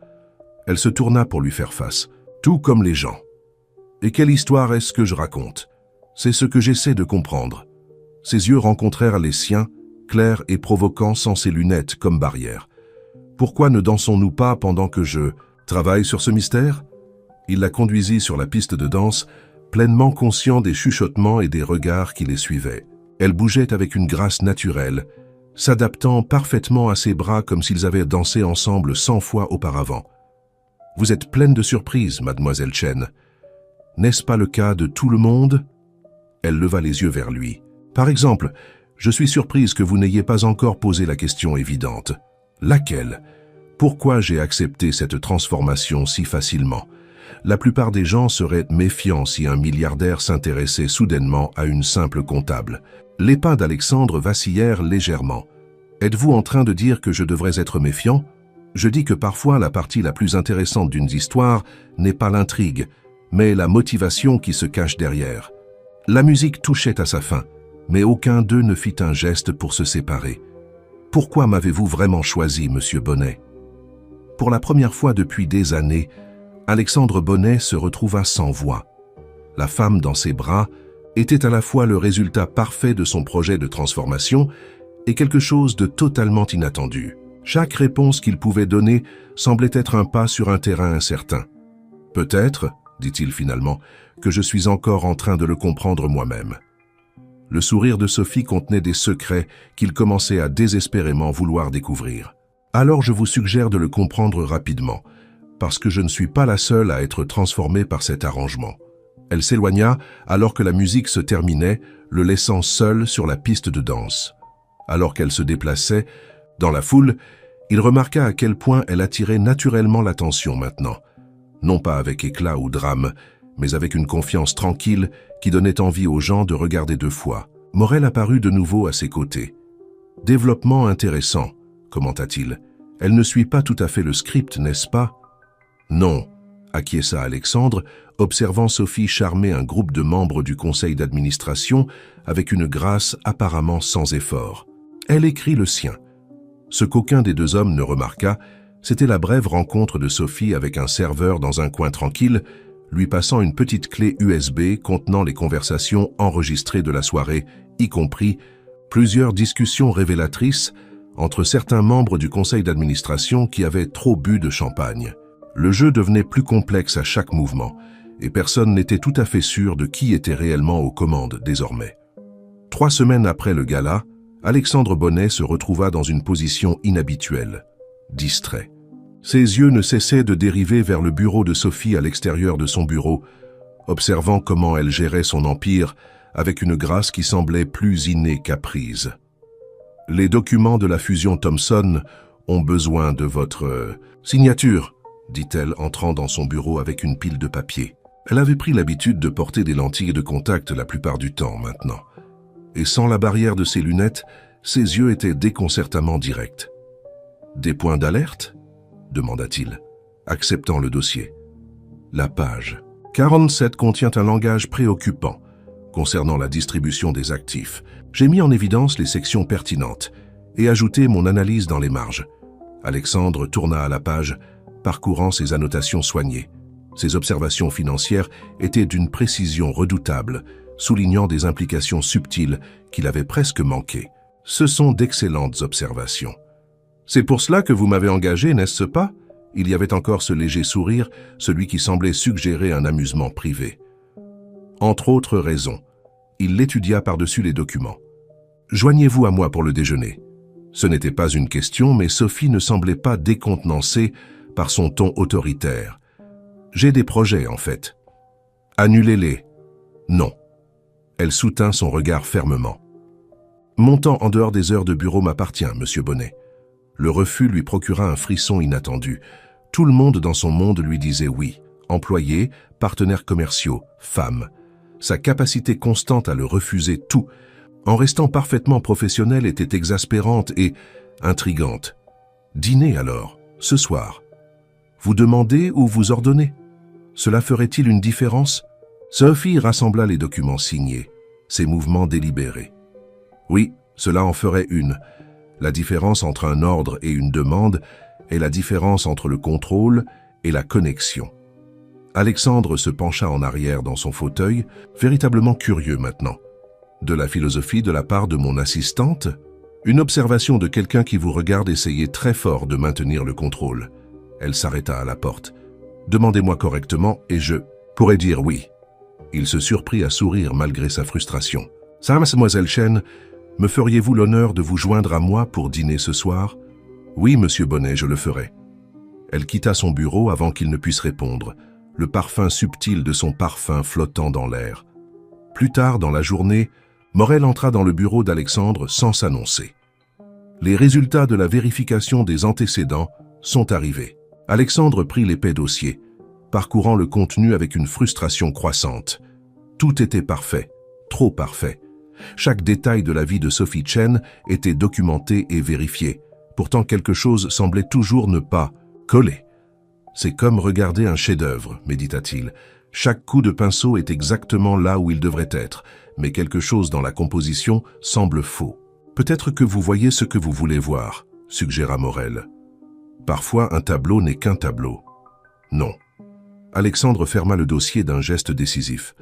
Elle se tourna pour lui faire face, tout comme les gens. « Et quelle histoire est-ce que je raconte? C'est ce que j'essaie de comprendre. » Ses yeux rencontrèrent les siens, clairs et provoquants sans ses lunettes comme barrière. « Pourquoi ne dansons-nous pas pendant que je travaille sur ce mystère ?» Il la conduisit sur la piste de danse, pleinement conscient des chuchotements et des regards qui les suivaient. Elle bougeait avec une grâce naturelle, s'adaptant parfaitement à ses bras comme s'ils avaient dansé ensemble 100 fois auparavant. « Vous êtes pleine de surprises, mademoiselle Chen. N'est-ce pas le cas de tout le monde ?» Elle leva les yeux vers lui. « Par exemple, je suis surprise que vous n'ayez pas encore posé la question évidente. Laquelle? Pourquoi j'ai accepté cette transformation si facilement? La plupart des gens seraient méfiants si un milliardaire s'intéressait soudainement à une simple comptable. » Les pas d'Alexandre vacillèrent légèrement. « Êtes-vous en train de dire que je devrais être méfiant? Je dis que parfois la partie la plus intéressante d'une histoire n'est pas l'intrigue, mais la motivation qui se cache derrière. » La musique touchait à sa fin, mais aucun d'eux ne fit un geste pour se séparer. « Pourquoi m'avez-vous vraiment choisi, monsieur Bonnet ?» Pour la première fois depuis des années, Alexandre Bonnet se retrouva sans voix. La femme dans ses bras était à la fois le résultat parfait de son projet de transformation et quelque chose de totalement inattendu. Chaque réponse qu'il pouvait donner semblait être un pas sur un terrain incertain. « Peut-être, dit-il finalement, que je suis encore en train de le comprendre moi-même. » Le sourire de Sophie contenait des secrets qu'il commençait à désespérément vouloir découvrir. « Alors je vous suggère de le comprendre rapidement, parce que je ne suis pas la seule à être transformée par cet arrangement. » Elle s'éloigna alors que la musique se terminait, le laissant seul sur la piste de danse. Alors qu'elle se déplaçait, dans la foule, il remarqua à quel point elle attirait naturellement l'attention maintenant. Non pas avec éclat ou drame, mais avec une confiance tranquille qui donnait envie aux gens de regarder 2 fois. Morel apparut de nouveau à ses côtés. « Développement intéressant, » commenta-t-il. « Elle ne suit pas tout à fait le script, n'est-ce pas ?»« Non, » acquiesça Alexandre, observant Sophie charmer un groupe de membres du conseil d'administration avec une grâce apparemment sans effort. Elle écrit le sien. Ce qu'aucun des 2 hommes ne remarqua, c'était la brève rencontre de Sophie avec un serveur dans un coin tranquille, lui passant une petite clé USB contenant les conversations enregistrées de la soirée, y compris plusieurs discussions révélatrices entre certains membres du conseil d'administration qui avaient trop bu de champagne. Le jeu devenait plus complexe à chaque mouvement, et personne n'était tout à fait sûr de qui était réellement aux commandes désormais. 3 semaines après le gala, Alexandre Bonnet se retrouva dans une position inhabituelle, distrait. Ses yeux ne cessaient de dériver vers le bureau de Sophie à l'extérieur de son bureau, observant comment elle gérait son empire avec une grâce qui semblait plus innée qu'apprise. « Les documents de la fusion Thomson ont besoin de votre signature », dit-elle entrant dans son bureau avec une pile de papier. Elle avait pris l'habitude de porter des lentilles de contact la plupart du temps maintenant. Et sans la barrière de ses lunettes, ses yeux étaient déconcertamment directs. « Des points d'alerte ?» demanda-t-il, acceptant le dossier. La page 47 contient un langage préoccupant concernant la distribution des actifs. J'ai mis en évidence les sections pertinentes et ajouté mon analyse dans les marges. Alexandre tourna à la page, parcourant ses annotations soignées. Ses observations financières étaient d'une précision redoutable, soulignant des implications subtiles qu'il avait presque manquées. Ce sont d'excellentes observations. C'est pour cela que vous m'avez engagé, n'est-ce pas? Il y avait encore ce léger sourire, celui qui semblait suggérer un amusement privé. Entre autres raisons, il l'étudia par-dessus les documents. Joignez-vous à moi pour le déjeuner. Ce n'était pas une question, mais Sophie ne semblait pas décontenancée par son ton autoritaire. J'ai des projets, en fait. Annulez-les. Non. Elle soutint son regard fermement. Mon temps en dehors des heures de bureau m'appartient, monsieur Bonnet. Le refus lui procura un frisson inattendu. Tout le monde dans son monde lui disait oui. Employés, partenaires commerciaux, femmes. Sa capacité constante à le refuser tout, en restant parfaitement professionnelle, était exaspérante et intrigante. Dîner alors, ce soir. Vous demandez ou vous ordonnez? Cela ferait-il une différence? Sophie rassembla les documents signés, ses mouvements délibérés. Oui, cela en ferait une. La différence entre un ordre et une demande est la différence entre le contrôle et la connexion. Alexandre se pencha en arrière dans son fauteuil, véritablement curieux maintenant. De la philosophie de la part de mon assistante? Une observation de quelqu'un qui vous regarde essayer très fort de maintenir le contrôle. Elle s'arrêta à la porte. Demandez-moi correctement et je pourrais dire oui. Il se surprit à sourire malgré sa frustration. Ça, mademoiselle Chen, me feriez-vous l'honneur de vous joindre à moi pour dîner ce soir? Oui, monsieur Bonnet, je le ferai. Elle quitta son bureau avant qu'il ne puisse répondre, le parfum subtil de son parfum flottant dans l'air. Plus tard dans la journée, Morel entra dans le bureau d'Alexandre sans s'annoncer. Les résultats de la vérification des antécédents sont arrivés. Alexandre prit l'épais dossier, parcourant le contenu avec une frustration croissante. Tout était parfait, trop parfait. Chaque détail de la vie de Sophie Chen était documenté et vérifié. Pourtant quelque chose semblait toujours ne pas coller. C'est comme regarder un chef-d'œuvre, médita-t-il. Chaque coup de pinceau est exactement là où il devrait être, mais quelque chose dans la composition semble faux. Peut-être que vous voyez ce que vous voulez voir, suggéra Morel. Parfois, un tableau n'est qu'un tableau. Non. Alexandre ferma le dossier d'un geste décisif.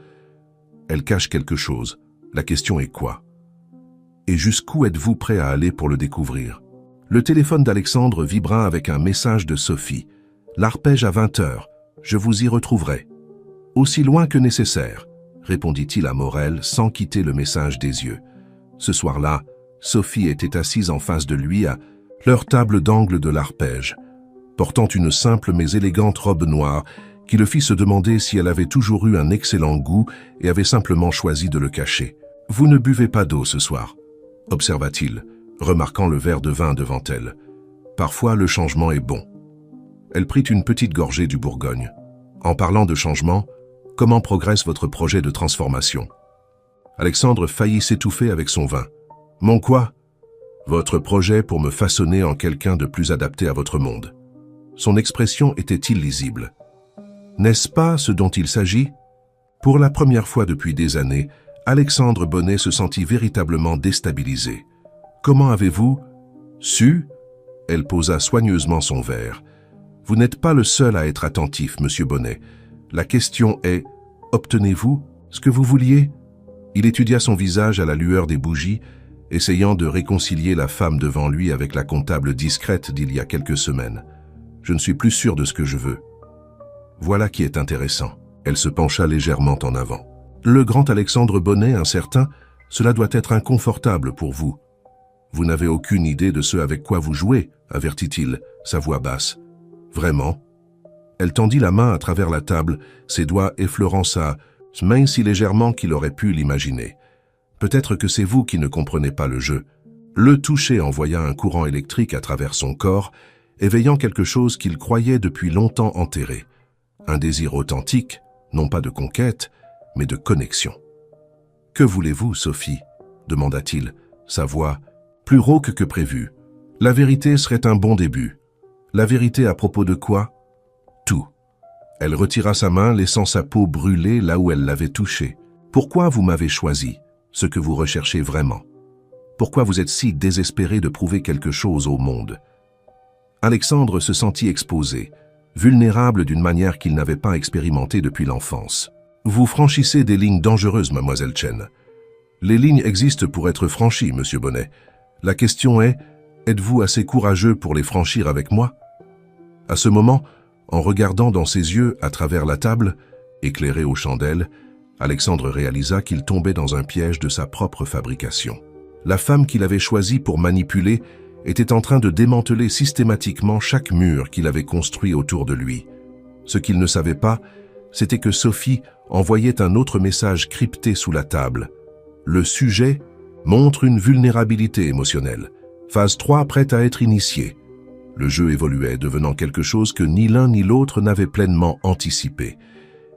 Elle cache quelque chose. La question est quoi? Et jusqu'où êtes-vous prêt à aller pour le découvrir? Le téléphone d'Alexandre vibra avec un message de Sophie. L'arpège à 20h. Je vous y retrouverai. Aussi loin que nécessaire, répondit-il à Morel sans quitter le message des yeux. Ce soir-là, Sophie était assise en face de lui à leur table d'angle de l'arpège, portant une simple mais élégante robe noire qui le fit se demander si elle avait toujours eu un excellent goût et avait simplement choisi de le cacher. « Vous ne buvez pas d'eau ce soir », observa-t-il, remarquant le verre de vin devant elle. « Parfois, le changement est bon. » Elle prit une petite gorgée du Bourgogne. En parlant de changement, comment progresse votre projet de transformation? Alexandre faillit s'étouffer avec son vin. Mon quoi? Votre projet pour me façonner en quelqu'un de plus adapté à votre monde. Son expression était illisible. N'est-ce pas ce dont il s'agit? Pour la première fois depuis des années, Alexandre Bonnet se sentit véritablement déstabilisé. Comment avez-vous su? Elle posa soigneusement son verre. Vous n'êtes pas le seul à être attentif, monsieur Bonnet. La question est, obtenez-vous ce que vous vouliez? Il étudia son visage à la lueur des bougies, essayant de réconcilier la femme devant lui avec la comptable discrète d'il y a quelques semaines. Je ne suis plus sûr de ce que je veux. Voilà qui est intéressant. Elle se pencha légèrement en avant. Le grand Alexandre Bonnet, incertain, cela doit être inconfortable pour vous. Vous n'avez aucune idée de ce avec quoi vous jouez, avertit-il, sa voix basse. Vraiment? Elle tendit la main à travers la table, ses doigts effleurant sa main si légèrement qu'il aurait pu l'imaginer. Peut-être que c'est vous qui ne comprenez pas le jeu. Le toucher envoya un courant électrique à travers son corps, éveillant quelque chose qu'il croyait depuis longtemps enterré. Un désir authentique, non pas de conquête, mais de connexion. « Que voulez-vous, Sophie ?» demanda-t-il, sa voix plus rauque que prévu. « La vérité serait un bon début. » La vérité à propos de quoi? Tout. Elle retira sa main, laissant sa peau brûler là où elle l'avait touchée. Pourquoi vous m'avez choisi, ce que vous recherchez vraiment? Pourquoi vous êtes si désespéré de prouver quelque chose au monde? Alexandre se sentit exposé, vulnérable d'une manière qu'il n'avait pas expérimentée depuis l'enfance. Vous franchissez des lignes dangereuses, mademoiselle Chen. Les lignes existent pour être franchies, monsieur Bonnet. La question est, Êtes-vous assez courageux pour les franchir avec moi ?» À ce moment, en regardant dans ses yeux à travers la table, éclairée aux chandelles, Alexandre réalisa qu'il tombait dans un piège de sa propre fabrication. La femme qu'il avait choisie pour manipuler était en train de démanteler systématiquement chaque mur qu'il avait construit autour de lui. Ce qu'il ne savait pas, c'était que Sophie envoyait un autre message crypté sous la table. Le sujet montre une vulnérabilité émotionnelle. Phase 3 prête à être initiée. Le jeu évoluait, devenant quelque chose que ni l'un ni l'autre n'avait pleinement anticipé.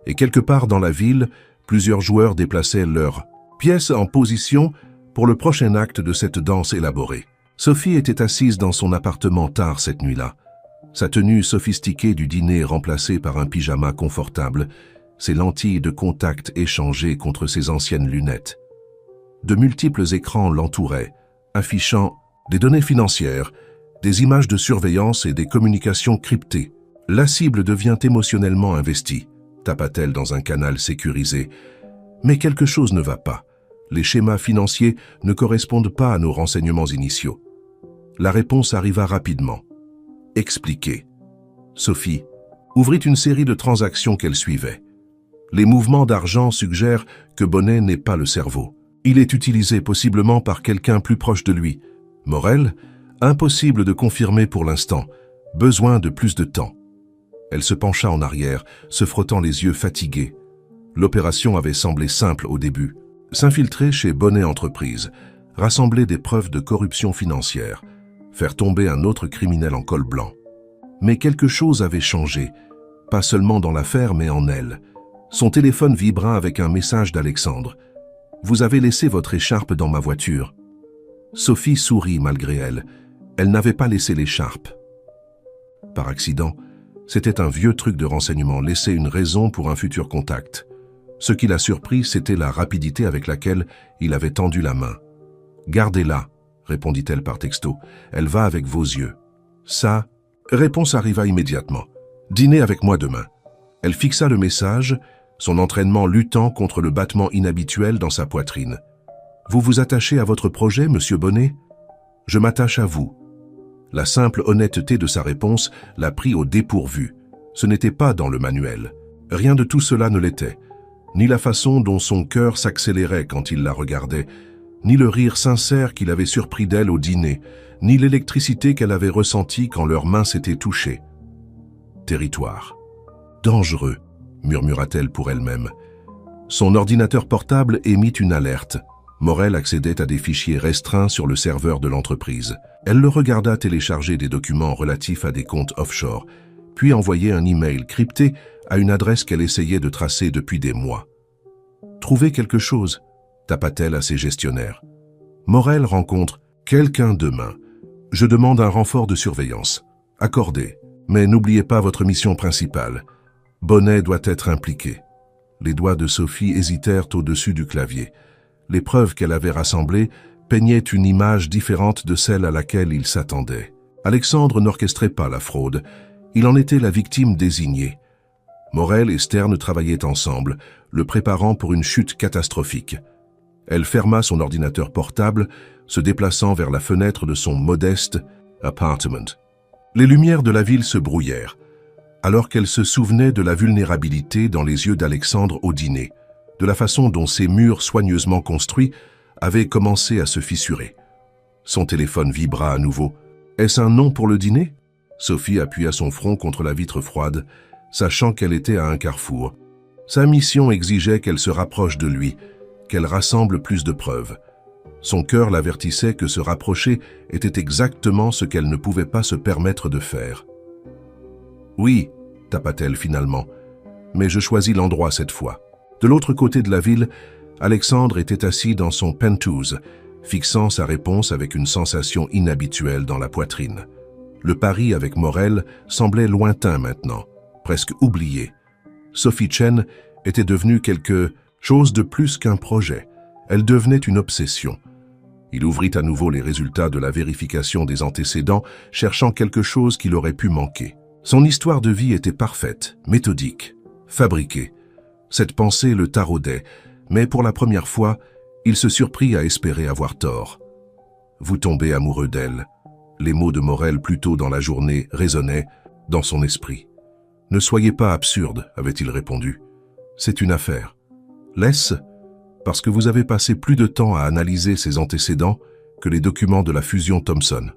Et quelque part dans la ville, plusieurs joueurs déplaçaient leurs pièces en position pour le prochain acte de cette danse élaborée. Sophie était assise dans son appartement tard cette nuit-là. Sa tenue sophistiquée du dîner remplacée par un pyjama confortable, ses lentilles de contact échangées contre ses anciennes lunettes. De multiples écrans l'entouraient, affichant des données financières, des images de surveillance et des communications cryptées. La cible devient émotionnellement investie, tapa-t-elle dans un canal sécurisé. Mais quelque chose ne va pas. Les schémas financiers ne correspondent pas à nos renseignements initiaux. La réponse arriva rapidement. Expliquez. Sophie ouvrit une série de transactions qu'elle suivait. Les mouvements d'argent suggèrent que Bonnet n'est pas le cerveau. Il est utilisé possiblement par quelqu'un plus proche de lui. Morel, impossible de confirmer pour l'instant. Besoin de plus de temps. Elle se pencha en arrière, se frottant les yeux fatigués. L'opération avait semblé simple au début. S'infiltrer chez Bonnet Entreprise, rassembler des preuves de corruption financière, faire tomber un autre criminel en col blanc. Mais quelque chose avait changé, pas seulement dans l'affaire mais en elle. Son téléphone vibra avec un message d'Alexandre. « Vous avez laissé votre écharpe dans ma voiture. » Sophie sourit malgré elle. Elle n'avait pas laissé l'écharpe. Par accident, c'était un vieux truc de renseignement, laisser une raison pour un futur contact. Ce qui l'a surpris, c'était la rapidité avec laquelle il avait tendu la main. « Gardez-la », répondit-elle par texto. « Elle va avec vos yeux. » Ça, réponse arriva immédiatement. « Dînez avec moi demain. » Elle fixa le message, son entraînement luttant contre le battement inhabituel dans sa poitrine. « Vous vous attachez à votre projet, monsieur Bonnet ? » « Je m'attache à vous. » La simple honnêteté de sa réponse l'a pris au dépourvu. Ce n'était pas dans le manuel. Rien de tout cela ne l'était. Ni la façon dont son cœur s'accélérait quand il la regardait, ni le rire sincère qu'il avait surpris d'elle au dîner, ni l'électricité qu'elle avait ressentie quand leurs mains s'étaient touchées. Territoire. Dangereux, murmura-t-elle pour elle-même. Son ordinateur portable émit une alerte. Morel accédait à des fichiers restreints sur le serveur de l'entreprise. Elle le regarda télécharger des documents relatifs à des comptes offshore, puis envoyer un email crypté à une adresse qu'elle essayait de tracer depuis des mois. « Trouvez quelque chose ?» tapa-t-elle à ses gestionnaires. « Morel rencontre quelqu'un demain. Je demande un renfort de surveillance. Accordé. Mais n'oubliez pas votre mission principale. Bonnet doit être impliqué. » Les doigts de Sophie hésitèrent au-dessus du clavier. Les preuves qu'elle avait rassemblées peignaient une image différente de celle à laquelle il s'attendait. Alexandre n'orchestrait pas la fraude. Il en était la victime désignée. Morel et Stern travaillaient ensemble, le préparant pour une chute catastrophique. Elle ferma son ordinateur portable, se déplaçant vers la fenêtre de son modeste appartement. Les lumières de la ville se brouillèrent, alors qu'elle se souvenait de la vulnérabilité dans les yeux d'Alexandre au dîner, de la façon dont ces murs soigneusement construits avaient commencé à se fissurer. Son téléphone vibra à nouveau. Est-ce un nom pour le dîner? Sophie appuya son front contre la vitre froide, sachant qu'elle était à un carrefour. Sa mission exigeait qu'elle se rapproche de lui, qu'elle rassemble plus de preuves. Son cœur l'avertissait que se rapprocher était exactement ce qu'elle ne pouvait pas se permettre de faire. « Oui, » tapa-t-elle finalement, « mais je choisis l'endroit cette fois. » De l'autre côté de la ville, Alexandre était assis dans son penthouse, fixant sa réponse avec une sensation inhabituelle dans la poitrine. Le pari avec Morel semblait lointain maintenant, presque oublié. Sophie Chen était devenue quelque chose de plus qu'un projet. Elle devenait une obsession. Il ouvrit à nouveau les résultats de la vérification des antécédents, cherchant quelque chose qu'il aurait pu manquer. Son histoire de vie était parfaite, méthodique, fabriquée. Cette pensée le taraudait, mais pour la première fois, il se surprit à espérer avoir tort. « Vous tombez amoureux d'elle ?» Les mots de Morel plus tôt dans la journée résonnaient dans son esprit. « Ne soyez pas absurde, avait-il répondu. C'est une affaire. Laisse, parce que vous avez passé plus de temps à analyser ses antécédents que les documents de la fusion Thomson. »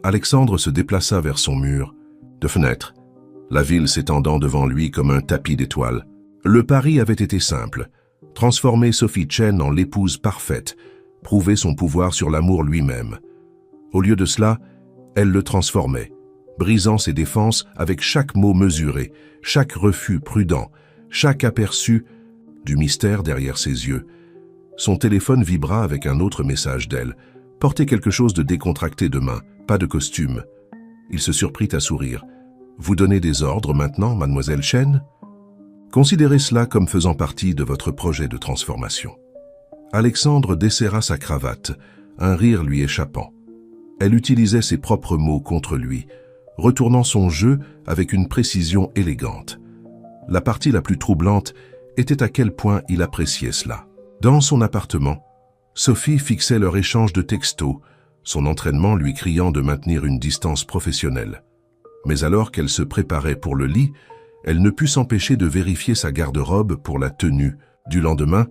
Alexandre se déplaça vers son mur de fenêtre, la ville s'étendant devant lui comme un tapis d'étoiles. Le pari avait été simple, transformer Sophie Chen en l'épouse parfaite, prouver son pouvoir sur l'amour lui-même. Au lieu de cela, elle le transformait, brisant ses défenses avec chaque mot mesuré, chaque refus prudent, chaque aperçu du mystère derrière ses yeux. Son téléphone vibra avec un autre message d'elle. « Portez quelque chose de décontracté demain, pas de costume. » Il se surprit à sourire. « Vous donnez des ordres maintenant, mademoiselle Chen ? Considérez cela comme faisant partie de votre projet de transformation. » Alexandre desserra sa cravate, un rire lui échappant. Elle utilisait ses propres mots contre lui, retournant son jeu avec une précision élégante. La partie la plus troublante était à quel point il appréciait cela. Dans son appartement, Sophie fixait leur échange de textos, son entraînement lui criant de maintenir une distance professionnelle. Mais alors qu'elle se préparait pour le lit, elle ne put s'empêcher de vérifier sa garde-robe pour la tenue du lendemain.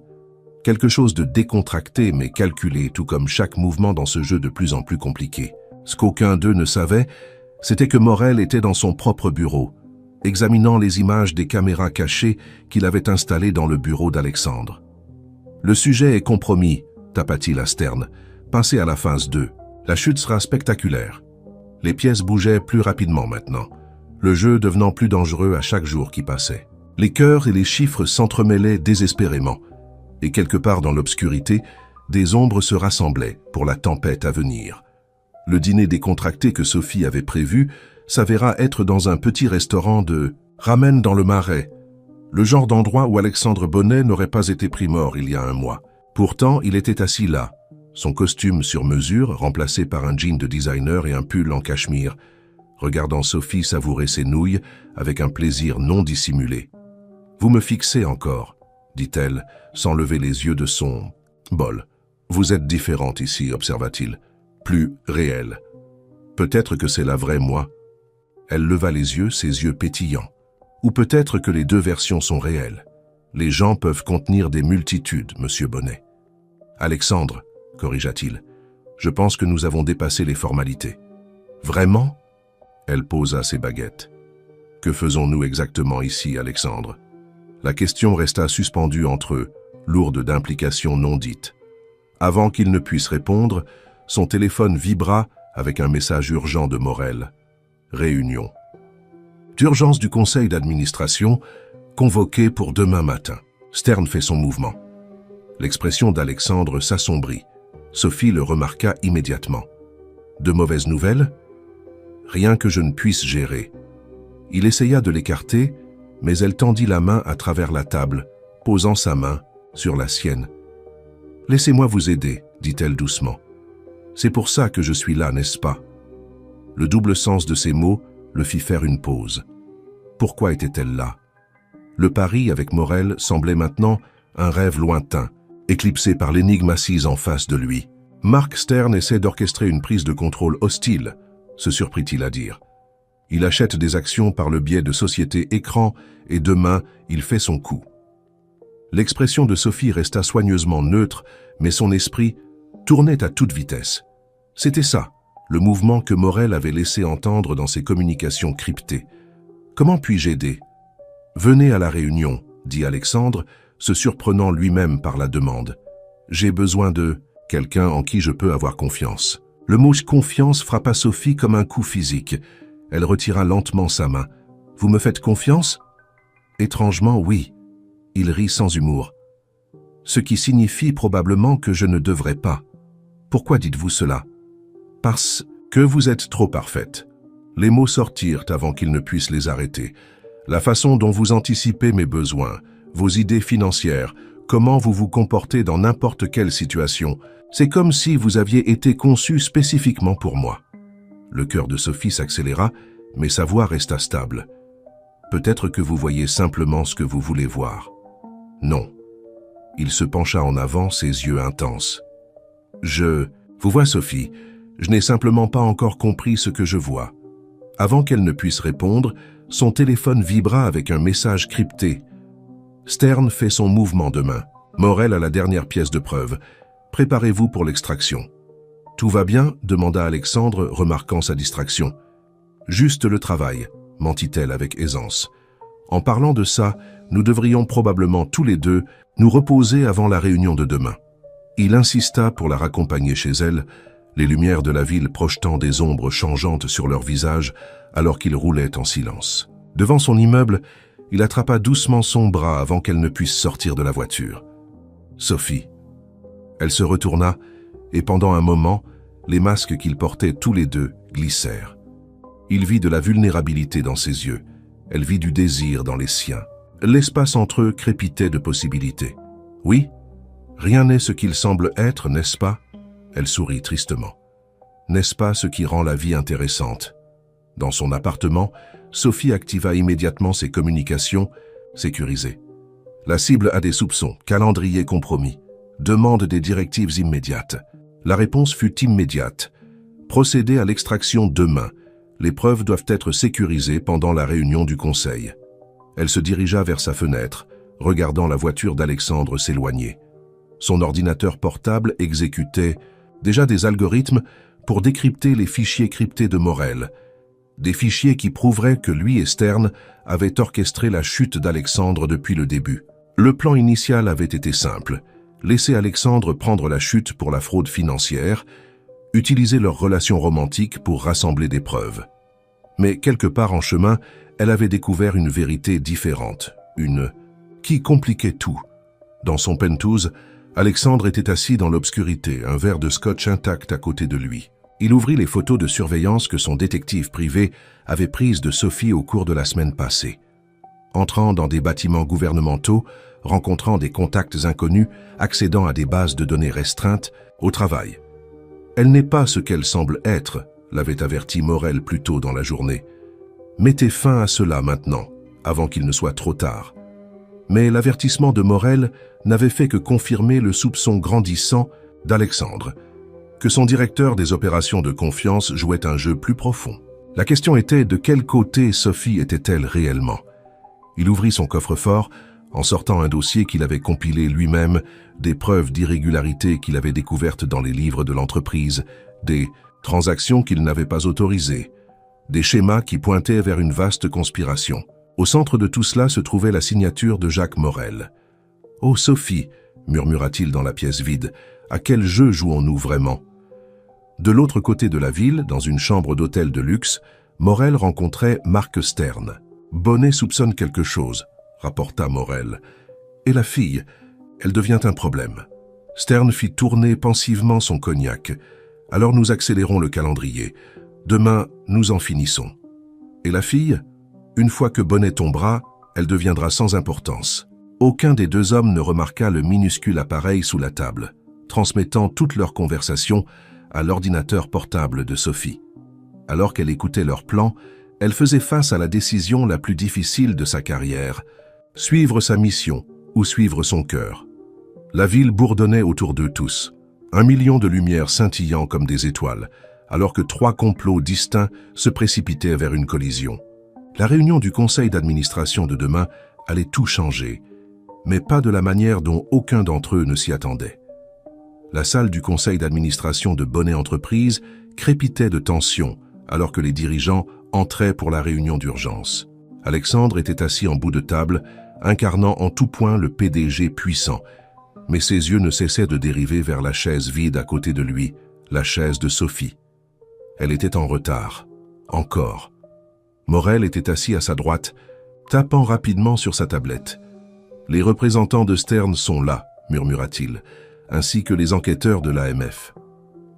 Quelque chose de décontracté mais calculé, tout comme chaque mouvement dans ce jeu de plus en plus compliqué. Ce qu'aucun d'eux ne savait, c'était que Morel était dans son propre bureau, examinant les images des caméras cachées qu'il avait installées dans le bureau d'Alexandre. « Le sujet est compromis », tapa-t-il à Stern. « Passez à la phase 2. La chute sera spectaculaire. » Les pièces bougeaient plus rapidement maintenant, le jeu devenant plus dangereux à chaque jour qui passait. Les cœurs et les chiffres s'entremêlaient désespérément, et quelque part dans l'obscurité, des ombres se rassemblaient pour la tempête à venir. Le dîner décontracté que Sophie avait prévu s'avéra être dans un petit restaurant de ramen dans le Marais, le genre d'endroit où Alexandre Bonnet n'aurait pas été pris mort il y a un mois. Pourtant, il était assis là, son costume sur mesure, remplacé par un jean de designer et un pull en cachemire, regardant Sophie savourer ses nouilles avec un plaisir non dissimulé. « Vous me fixez encore », dit-elle, sans lever les yeux de son bol. « Vous êtes différente ici, observa-t-il, plus réelle. Peut-être que c'est la vraie moi. » Elle leva les yeux, ses yeux pétillants. Ou peut-être que les deux versions sont réelles. Les gens peuvent contenir des multitudes, monsieur Bonnet. « Alexandre, » corrigea-t-il, « je pense que nous avons dépassé les formalités. »« Vraiment ?» Elle posa ses baguettes. « Que faisons-nous exactement ici, Alexandre ?» La question resta suspendue entre eux, lourde d'implications non dites. Avant qu'il ne puisse répondre, son téléphone vibra avec un message urgent de Morel. Réunion. D'urgence du conseil d'administration, convoqué pour demain matin. Stern fait son mouvement. L'expression d'Alexandre s'assombrit. Sophie le remarqua immédiatement. De mauvaises nouvelles ? Rien que je ne puisse gérer. Il essaya de l'écarter, mais elle tendit la main à travers la table, posant sa main sur la sienne. « Laissez-moi vous aider, » dit-elle doucement. « C'est pour ça que je suis là, n'est-ce pas ?» Le double sens de ces mots le fit faire une pause. Pourquoi était-elle là? Le pari avec Morel semblait maintenant un rêve lointain, éclipsé par l'énigme assise en face de lui. Mark Stern essaie d'orchestrer une prise de contrôle hostile, se surprit-il à dire. Il achète des actions par le biais de sociétés écran et demain, il fait son coup. L'expression de Sophie resta soigneusement neutre, mais son esprit tournait à toute vitesse. C'était ça, le mouvement que Morel avait laissé entendre dans ses communications cryptées. « Comment puis-je aider ?»« Venez à la réunion, » dit Alexandre, se surprenant lui-même par la demande. « J'ai besoin de quelqu'un en qui je peux avoir confiance. » Le mot « confiance » frappa Sophie comme un coup physique. Elle retira lentement sa main. « Vous me faites confiance ?» Étrangement, oui. Il rit sans humour. « Ce qui signifie probablement que je ne devrais pas. Pourquoi dites-vous cela ? » « Parce que vous êtes trop parfaite. » Les mots sortirent avant qu'il ne puisse les arrêter. La façon dont vous anticipez mes besoins, vos idées financières, comment vous vous comportez dans n'importe quelle situation, c'est comme si vous aviez été conçu spécifiquement pour moi. Le cœur de Sophie s'accéléra, mais sa voix resta stable. Peut-être que vous voyez simplement ce que vous voulez voir. Non. Il se pencha en avant, ses yeux intenses. Vous vois Sophie, Je n'ai simplement pas encore compris ce que je vois. » Avant qu'elle ne puisse répondre, son téléphone vibra avec un message crypté. Stern fait son mouvement de main. Morel a la dernière pièce de preuve. Préparez-vous pour l'extraction. Tout va bien ? Demanda Alexandre, remarquant sa distraction. Juste le travail, mentit-elle avec aisance. En parlant de ça, nous devrions probablement tous les deux nous reposer avant la réunion de demain. Il insista pour la raccompagner chez elle, les lumières de la ville projetant des ombres changeantes sur leurs visages alors qu'ils roulaient en silence. Devant son immeuble, il attrapa doucement son bras avant qu'elle ne puisse sortir de la voiture. Sophie. Elle se retourna et pendant un moment, les masques qu'ils portaient tous les deux glissèrent. Il vit de la vulnérabilité dans ses yeux. Elle vit du désir dans les siens. L'espace entre eux crépitait de possibilités. Oui, rien n'est ce qu'il semble être, n'est-ce pas ? Elle sourit tristement. N'est-ce pas ce qui rend la vie intéressante ? Dans son appartement, Sophie activa immédiatement ses communications sécurisées. La cible a des soupçons, calendrier compromis, demande des directives immédiates. La réponse fut immédiate. Procéder à l'extraction demain. Les preuves doivent être sécurisées pendant la réunion du conseil. Elle se dirigea vers sa fenêtre, regardant la voiture d'Alexandre s'éloigner. Son ordinateur portable exécutait déjà des algorithmes pour décrypter les fichiers cryptés de Morel, des fichiers qui prouveraient que lui et Stern avaient orchestré la chute d'Alexandre depuis le début. Le plan initial avait été simple, laisser Alexandre prendre la chute pour la fraude financière, utiliser leur relation romantique pour rassembler des preuves. Mais quelque part en chemin, elle avait découvert une vérité différente, qui compliquait tout. Dans son penthouse, Alexandre était assis dans l'obscurité, un verre de scotch intact à côté de lui. Il ouvrit les photos de surveillance que son détective privé avait prises de Sophie au cours de la semaine passée. Entrant dans des bâtiments gouvernementaux, rencontrant des contacts inconnus, accédant à des bases de données restreintes, au travail. Elle n'est pas ce qu'elle semble être, l'avait averti Morel plus tôt dans la journée. Mettez fin à cela maintenant, avant qu'il ne soit trop tard. Mais l'avertissement de Morel n'avait fait que confirmer le soupçon grandissant d'Alexandre, que son directeur des opérations de confiance jouait un jeu plus profond. La question était de quel côté Sophie était-elle réellement. Il ouvrit son coffre-fort en sortant un dossier qu'il avait compilé lui-même, des preuves d'irrégularité qu'il avait découvertes dans les livres de l'entreprise, des transactions qu'il n'avait pas autorisées, des schémas qui pointaient vers une vaste conspiration. Au centre de tout cela se trouvait la signature de Jacques Morel. « Oh Sophie !» murmura-t-il dans la pièce vide. « À quel jeu jouons-nous vraiment ?» De l'autre côté de la ville, dans une chambre d'hôtel de luxe, Morel rencontrait Marc Stern. « Bonnet soupçonne quelque chose », rapporta Morel. « Et la fille, elle devient un problème. » Stern fit tourner pensivement son cognac. « Alors nous accélérons le calendrier. Demain, nous en finissons. » Et la fille ? Une fois que Bonnet tombera, elle deviendra sans importance. Aucun des deux hommes ne remarqua le minuscule appareil sous la table, transmettant toute leur conversation à l'ordinateur portable de Sophie. Alors qu'elle écoutait leur plan, elle faisait face à la décision la plus difficile de sa carrière, suivre sa mission ou suivre son cœur. La ville bourdonnait autour d'eux tous, 1 million de lumières scintillant comme des étoiles, alors que 3 complots distincts se précipitaient vers une collision. La réunion du conseil d'administration de demain allait tout changer, mais pas de la manière dont aucun d'entre eux ne s'y attendait. La salle du conseil d'administration de Bonnet Entreprises crépitait de tension alors que les dirigeants entraient pour la réunion d'urgence. Alexandre était assis en bout de table, incarnant en tout point le PDG puissant, mais ses yeux ne cessaient de dériver vers la chaise vide à côté de lui, la chaise de Sophie. Elle était en retard. Encore. Morel était assis à sa droite, tapant rapidement sur sa tablette. « Les représentants de Stern sont là », murmura-t-il, ainsi que les enquêteurs de l'AMF.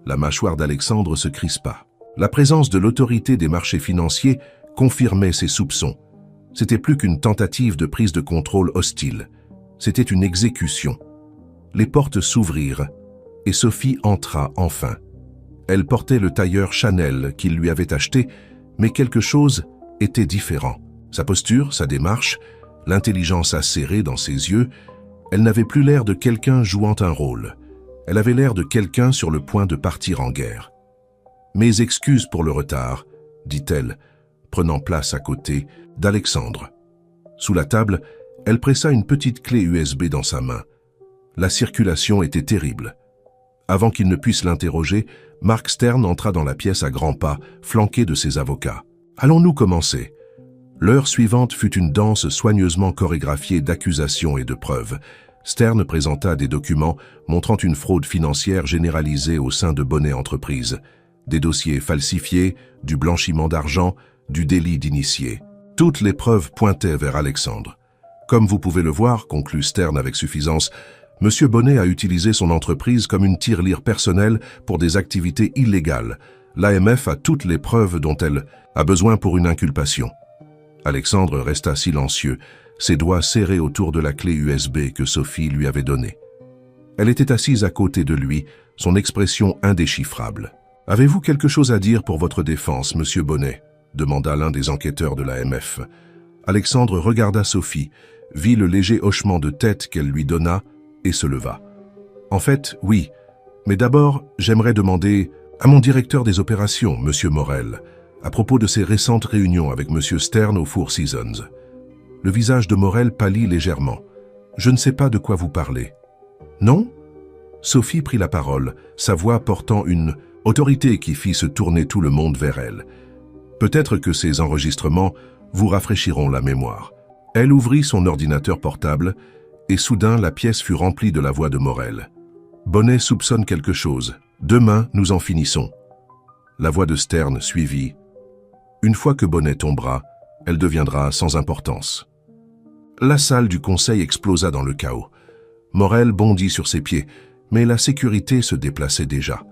La mâchoire d'Alexandre se crispa. La présence de l'autorité des marchés financiers confirmait ses soupçons. C'était plus qu'une tentative de prise de contrôle hostile. C'était une exécution. Les portes s'ouvrirent et Sophie entra enfin. Elle portait le tailleur Chanel qu'il lui avait acheté, mais quelque chose était différent. Sa posture, sa démarche, l'intelligence acérée dans ses yeux, elle n'avait plus l'air de quelqu'un jouant un rôle. Elle avait l'air de quelqu'un sur le point de partir en guerre. Mes excuses pour le retard, dit-elle, prenant place à côté d'Alexandre. Sous la table, elle pressa une petite clé USB dans sa main. La circulation était terrible. Avant qu'il ne puisse l'interroger, Mark Stern entra dans la pièce à grands pas, flanqué de ses avocats. « Allons-nous commencer ?» L'heure suivante fut une danse soigneusement chorégraphiée d'accusations et de preuves. Stern présenta des documents montrant une fraude financière généralisée au sein de Bonnet Entreprises, des dossiers falsifiés, du blanchiment d'argent, du délit d'initié. Toutes les preuves pointaient vers Alexandre. Comme vous pouvez le voir, conclut Stern avec suffisance, M. Bonnet a utilisé son entreprise comme une tirelire personnelle pour des activités illégales. L'AMF a toutes les preuves dont elle a besoin pour une inculpation. Alexandre resta silencieux, ses doigts serrés autour de la clé USB que Sophie lui avait donnée. Elle était assise à côté de lui, son expression indéchiffrable. « Avez-vous quelque chose à dire pour votre défense, Monsieur Bonnet ?» demanda l'un des enquêteurs de l'AMF. Alexandre regarda Sophie, vit le léger hochement de tête qu'elle lui donna et se leva. « En fait, oui, mais d'abord, j'aimerais demander à mon directeur des opérations, Monsieur Morel, à propos de ses récentes réunions avec Monsieur Stern au Four Seasons. » Le visage de Morel pâlit légèrement. « Je ne sais pas de quoi vous parlez. »« Non ?» Sophie prit la parole, sa voix portant une autorité qui fit se tourner tout le monde vers elle. Peut-être que ces enregistrements vous rafraîchiront la mémoire. Elle ouvrit son ordinateur portable et soudain la pièce fut remplie de la voix de Morel. « Bonnet soupçonne quelque chose. Demain, nous en finissons. » La voix de Stern suivit. « Une fois que Bonnet tombera, elle deviendra sans importance. » La salle du conseil explosa dans le chaos. Morel bondit sur ses pieds, mais la sécurité se déplaçait déjà.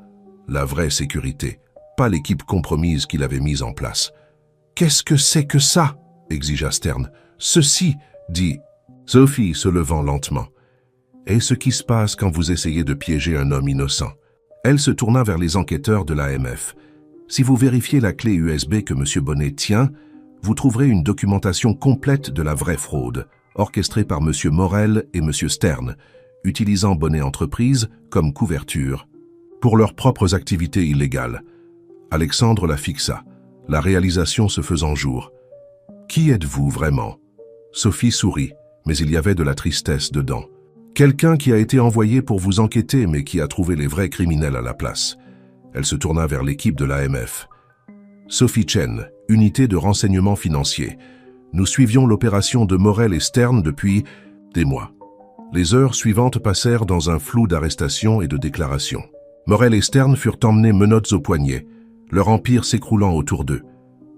La vraie sécurité, pas l'équipe compromise qu'il avait mise en place. « Qu'est-ce que c'est que ça ?» exigea Stern. « Ceci, dit Sophie se levant lentement. « Et ce qui se passe quand vous essayez de piéger un homme innocent. » Elle se tourna vers les enquêteurs de l'AMF. « Si vous vérifiez la clé USB que M. Bonnet tient, vous trouverez une documentation complète de la vraie fraude, orchestrée par M. Morel et M. Stern, utilisant Bonnet Entreprises comme couverture pour leurs propres activités illégales. » Alexandre la fixa, la réalisation se faisant jour. « Qui êtes-vous vraiment ?» Sophie sourit, mais il y avait de la tristesse dedans. « Quelqu'un qui a été envoyé pour vous enquêter, mais qui a trouvé les vrais criminels à la place. » Elle se tourna vers l'équipe de l'AMF. « Sophie Chen, unité de renseignement financier. Nous suivions l'opération de Morel et Stern depuis des mois. Les heures suivantes passèrent dans un flou d'arrestations et de déclarations. Morel et Stern furent emmenés menottes aux poignets, leur empire s'écroulant autour d'eux.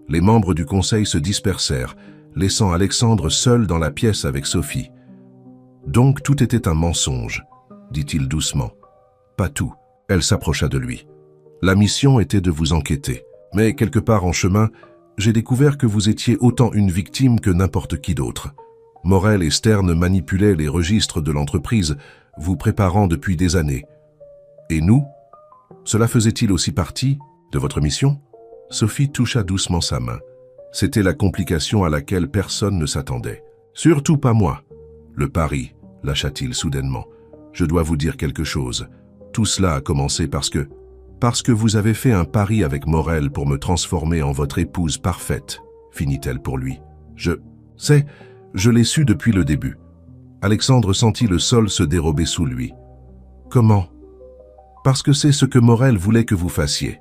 Les membres du conseil se dispersèrent, laissant Alexandre seul dans la pièce avec Sophie. « Donc tout était un mensonge, » dit-il doucement. « Pas tout. » Elle s'approcha de lui. « La mission était de vous enquêter. Mais quelque part en chemin, j'ai découvert que vous étiez autant une victime que n'importe qui d'autre. Morel et Stern manipulaient les registres de l'entreprise, vous préparant depuis des années. Et nous? Cela faisait-il aussi partie de votre mission ?» Sophie toucha doucement sa main. C'était la complication à laquelle personne ne s'attendait. « Surtout pas moi. » Le pari, lâcha-t-il soudainement. « Je dois vous dire quelque chose. Tout cela a commencé parce que vous avez fait un pari avec Morel pour me transformer en votre épouse parfaite, finit-elle pour lui. Je l'ai su depuis le début. » Alexandre sentit le sol se dérober sous lui. « Comment ?»« Parce que c'est ce que Morel voulait que vous fassiez.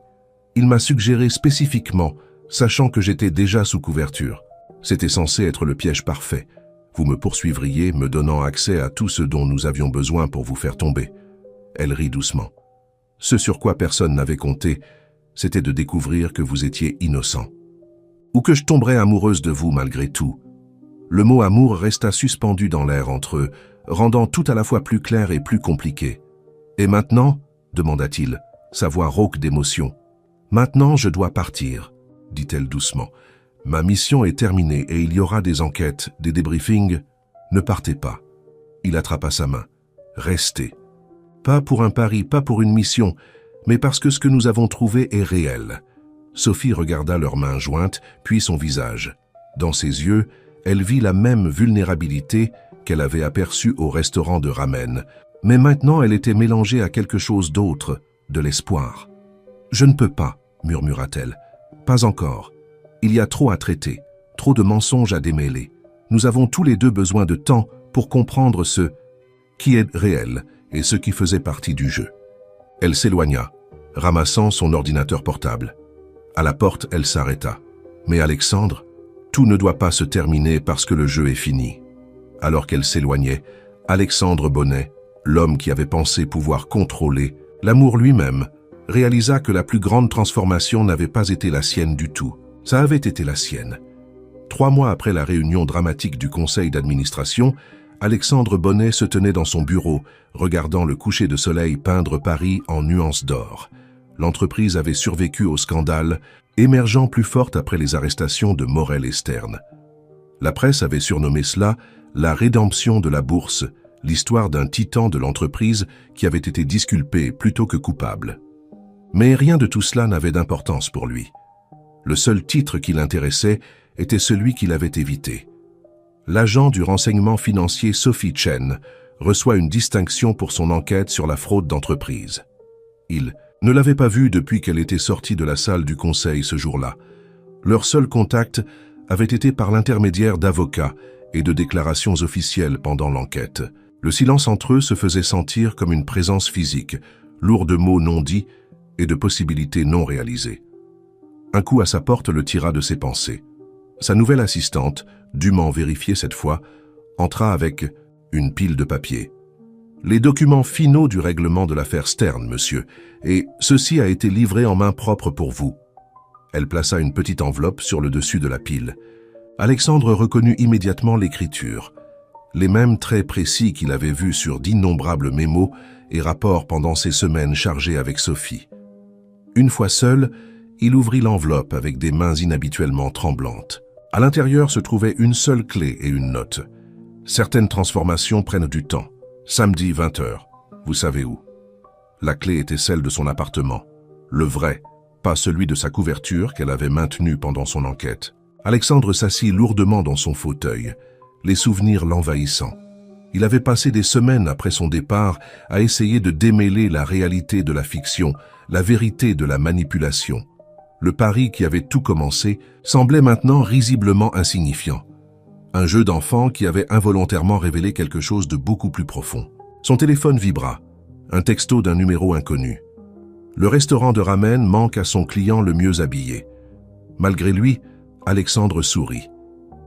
Il m'a suggéré spécifiquement, sachant que j'étais déjà sous couverture. C'était censé être le piège parfait. Vous me poursuivriez, me donnant accès à tout ce dont nous avions besoin pour vous faire tomber. » Elle rit doucement. Ce sur quoi personne n'avait compté, c'était de découvrir que vous étiez innocent. Ou que je tomberais amoureuse de vous malgré tout. Le mot amour resta suspendu dans l'air entre eux, rendant tout à la fois plus clair et plus compliqué. « Et maintenant ?» demanda-t-il, sa voix rauque d'émotion. « Maintenant, je dois partir, » dit-elle doucement. « Ma mission est terminée et il y aura des enquêtes, des débriefings. Ne partez pas. » Il attrapa sa main. « Restez. Pas pour un pari, pas pour une mission, mais parce que ce que nous avons trouvé est réel. » Sophie regarda leurs mains jointes, puis son visage. Dans ses yeux, elle vit la même vulnérabilité qu'elle avait aperçue au restaurant de ramen. Mais maintenant, elle était mélangée à quelque chose d'autre, de l'espoir. « Je ne peux pas, murmura-t-elle. « Pas encore. Il y a trop à traiter, trop de mensonges à démêler. Nous avons tous les deux besoin de temps pour comprendre ce qui est réel et ce qui faisait partie du jeu. » Elle s'éloigna, ramassant son ordinateur portable. À la porte, elle s'arrêta. « Mais Alexandre, tout ne doit pas se terminer parce que le jeu est fini. » Alors qu'elle s'éloignait, Alexandre Bonnet, l'homme qui avait pensé pouvoir contrôler l'amour lui-même, réalisa que la plus grande transformation n'avait pas été la sienne du tout. Ça avait été la sienne. 3 mois après la réunion dramatique du conseil d'administration, Alexandre Bonnet se tenait dans son bureau, regardant le coucher de soleil peindre Paris en nuances d'or. L'entreprise avait survécu au scandale, émergeant plus forte après les arrestations de Morel et Stern. La presse avait surnommé cela la rédemption de la bourse, l'histoire d'un titan de l'entreprise qui avait été disculpé plutôt que coupable. Mais rien de tout cela n'avait d'importance pour lui. Le seul titre qui l'intéressait était celui qu'il avait évité. L'agent du renseignement financier Sophie Chen reçoit une distinction pour son enquête sur la fraude d'entreprise. Il ne l'avait pas vue depuis qu'elle était sortie de la salle du conseil ce jour-là. Leur seul contact avait été par l'intermédiaire d'avocats et de déclarations officielles pendant l'enquête. Le silence entre eux se faisait sentir comme une présence physique, lourd de mots non dits et de possibilités non réalisées. Un coup à sa porte le tira de ses pensées. Sa nouvelle assistante, dûment vérifiée cette fois, entra avec une pile de papier. « Les documents finaux du règlement de l'affaire Stern, monsieur, et ceci a été livré en main propre pour vous. » Elle plaça une petite enveloppe sur le dessus de la pile. Alexandre reconnut immédiatement l'écriture, les mêmes traits précis qu'il avait vus sur d'innombrables mémos et rapports pendant ces semaines chargées avec Sophie. Une fois seul, il ouvrit l'enveloppe avec des mains inhabituellement tremblantes. À l'intérieur se trouvait une seule clé et une note. Certaines transformations prennent du temps. Samedi 20h, vous savez où. La clé était celle de son appartement. Le vrai, pas celui de sa couverture qu'elle avait maintenu pendant son enquête. Alexandre s'assit lourdement dans son fauteuil, les souvenirs l'envahissant. Il avait passé des semaines après son départ à essayer de démêler la réalité de la fiction, la vérité de la manipulation. Le pari qui avait tout commencé semblait maintenant risiblement insignifiant. Un jeu d'enfant qui avait involontairement révélé quelque chose de beaucoup plus profond. Son téléphone vibra, un texto d'un numéro inconnu. Le restaurant de ramen manque à son client le mieux habillé. Malgré lui, Alexandre sourit.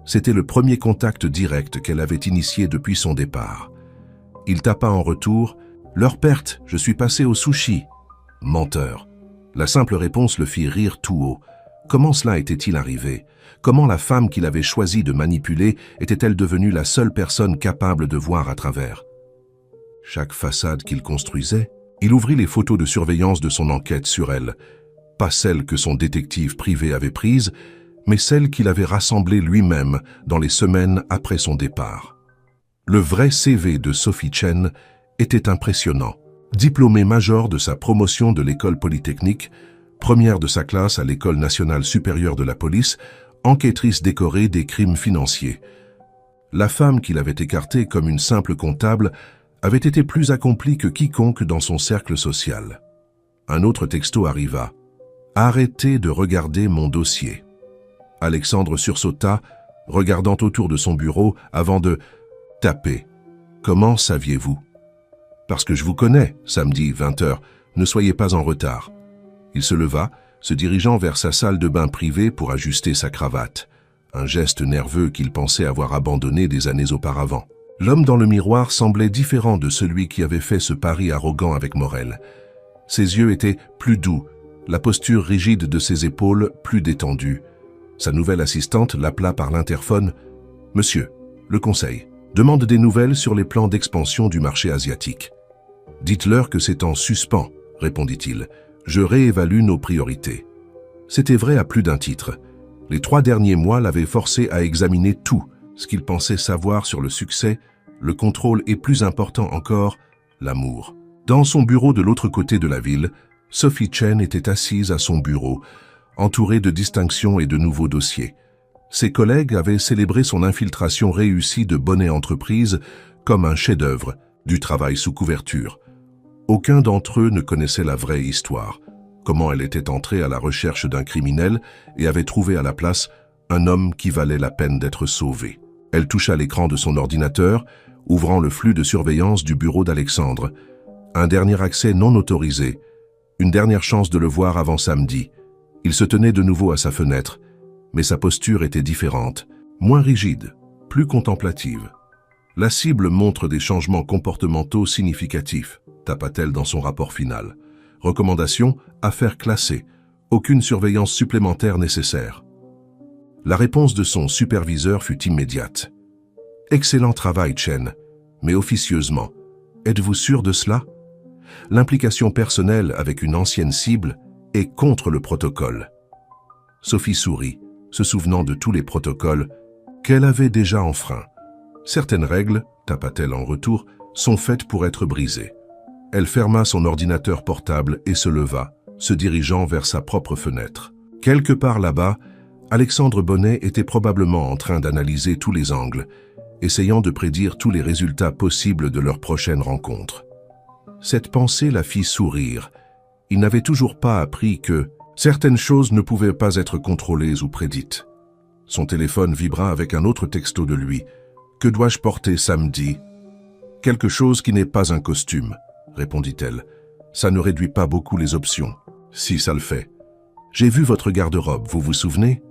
C'était le premier contact direct qu'elle avait initié depuis son départ. Il tapa en retour « Leur perte, je suis passé au sushi. » Menteur. La simple réponse le fit rire tout haut. Comment cela était-il arrivé? Comment la femme qu'il avait choisi de manipuler était-elle devenue la seule personne capable de voir à travers? Chaque façade qu'il construisait, il ouvrit les photos de surveillance de son enquête sur elle. Pas celles que son détective privé avait prises, mais celles qu'il avait rassemblées lui-même dans les semaines après son départ. Le vrai CV de Sophie Chen était impressionnant. Diplômée major de sa promotion de l'école polytechnique, première de sa classe à l'école nationale supérieure de la police, enquêtrice décorée des crimes financiers. La femme qu'il avait écartée comme une simple comptable avait été plus accomplie que quiconque dans son cercle social. Un autre texto arriva. « Arrêtez de regarder mon dossier. » Alexandre sursauta, regardant autour de son bureau avant de taper. « Comment saviez-vous ?»« Parce que je vous connais, samedi 20h, ne soyez pas en retard. » Il se leva, se dirigeant vers sa salle de bain privée pour ajuster sa cravate, un geste nerveux qu'il pensait avoir abandonné des années auparavant. L'homme dans le miroir semblait différent de celui qui avait fait ce pari arrogant avec Morel. Ses yeux étaient plus doux, la posture rigide de ses épaules plus détendue. Sa nouvelle assistante l'appela par l'interphone. « Monsieur, le conseil demande des nouvelles sur les plans d'expansion du marché asiatique. »« Dites-leur que c'est en suspens, » répondit-il. « Je réévalue nos priorités. » C'était vrai à plus d'un titre. Les 3 derniers mois l'avaient forcé à examiner tout ce qu'il pensait savoir sur le succès, le contrôle et plus important encore, l'amour. Dans son bureau de l'autre côté de la ville, Sophie Chen était assise à son bureau, entourée de distinctions et de nouveaux dossiers. Ses collègues avaient célébré son infiltration réussie de Bonnet Entreprises comme un chef-d'œuvre du travail sous couverture. Aucun d'entre eux ne connaissait la vraie histoire. comment elle était entrée à la recherche d'un criminel et avait trouvé à la place un homme qui valait la peine d'être sauvé. Elle toucha l'écran de son ordinateur, ouvrant le flux de surveillance du bureau d'Alexandre. Un dernier accès non autorisé, une dernière chance de le voir avant samedi. Il se tenait de nouveau à sa fenêtre, mais sa posture était différente, moins rigide, plus contemplative. La cible montre des changements comportementaux significatifs, tapa-t-elle dans son rapport final. Recommandation, affaire classée, aucune surveillance supplémentaire nécessaire. La réponse de son superviseur fut immédiate. Excellent travail, Chen, mais officieusement. Êtes-vous sûr de cela? L'implication personnelle avec une ancienne cible est contre le protocole. Sophie sourit, se souvenant de tous les protocoles qu'elle avait déjà enfreints. Certaines règles, tapa-t-elle en retour, sont faites pour être brisées. Elle ferma son ordinateur portable et se leva, se dirigeant vers sa propre fenêtre. Quelque part là-bas, Alexandre Bonnet était probablement en train d'analyser tous les angles, essayant de prédire tous les résultats possibles de leur prochaine rencontre. Cette pensée la fit sourire. Il n'avait toujours pas appris que certaines choses ne pouvaient pas être contrôlées ou prédites. Son téléphone vibra avec un autre texto de lui. « Que dois-je porter samedi ?»« Quelque chose qui n'est pas un costume, » répondit-elle. « Ça ne réduit pas beaucoup les options. Si ça le fait. J'ai vu votre garde-robe, vous vous souvenez ?»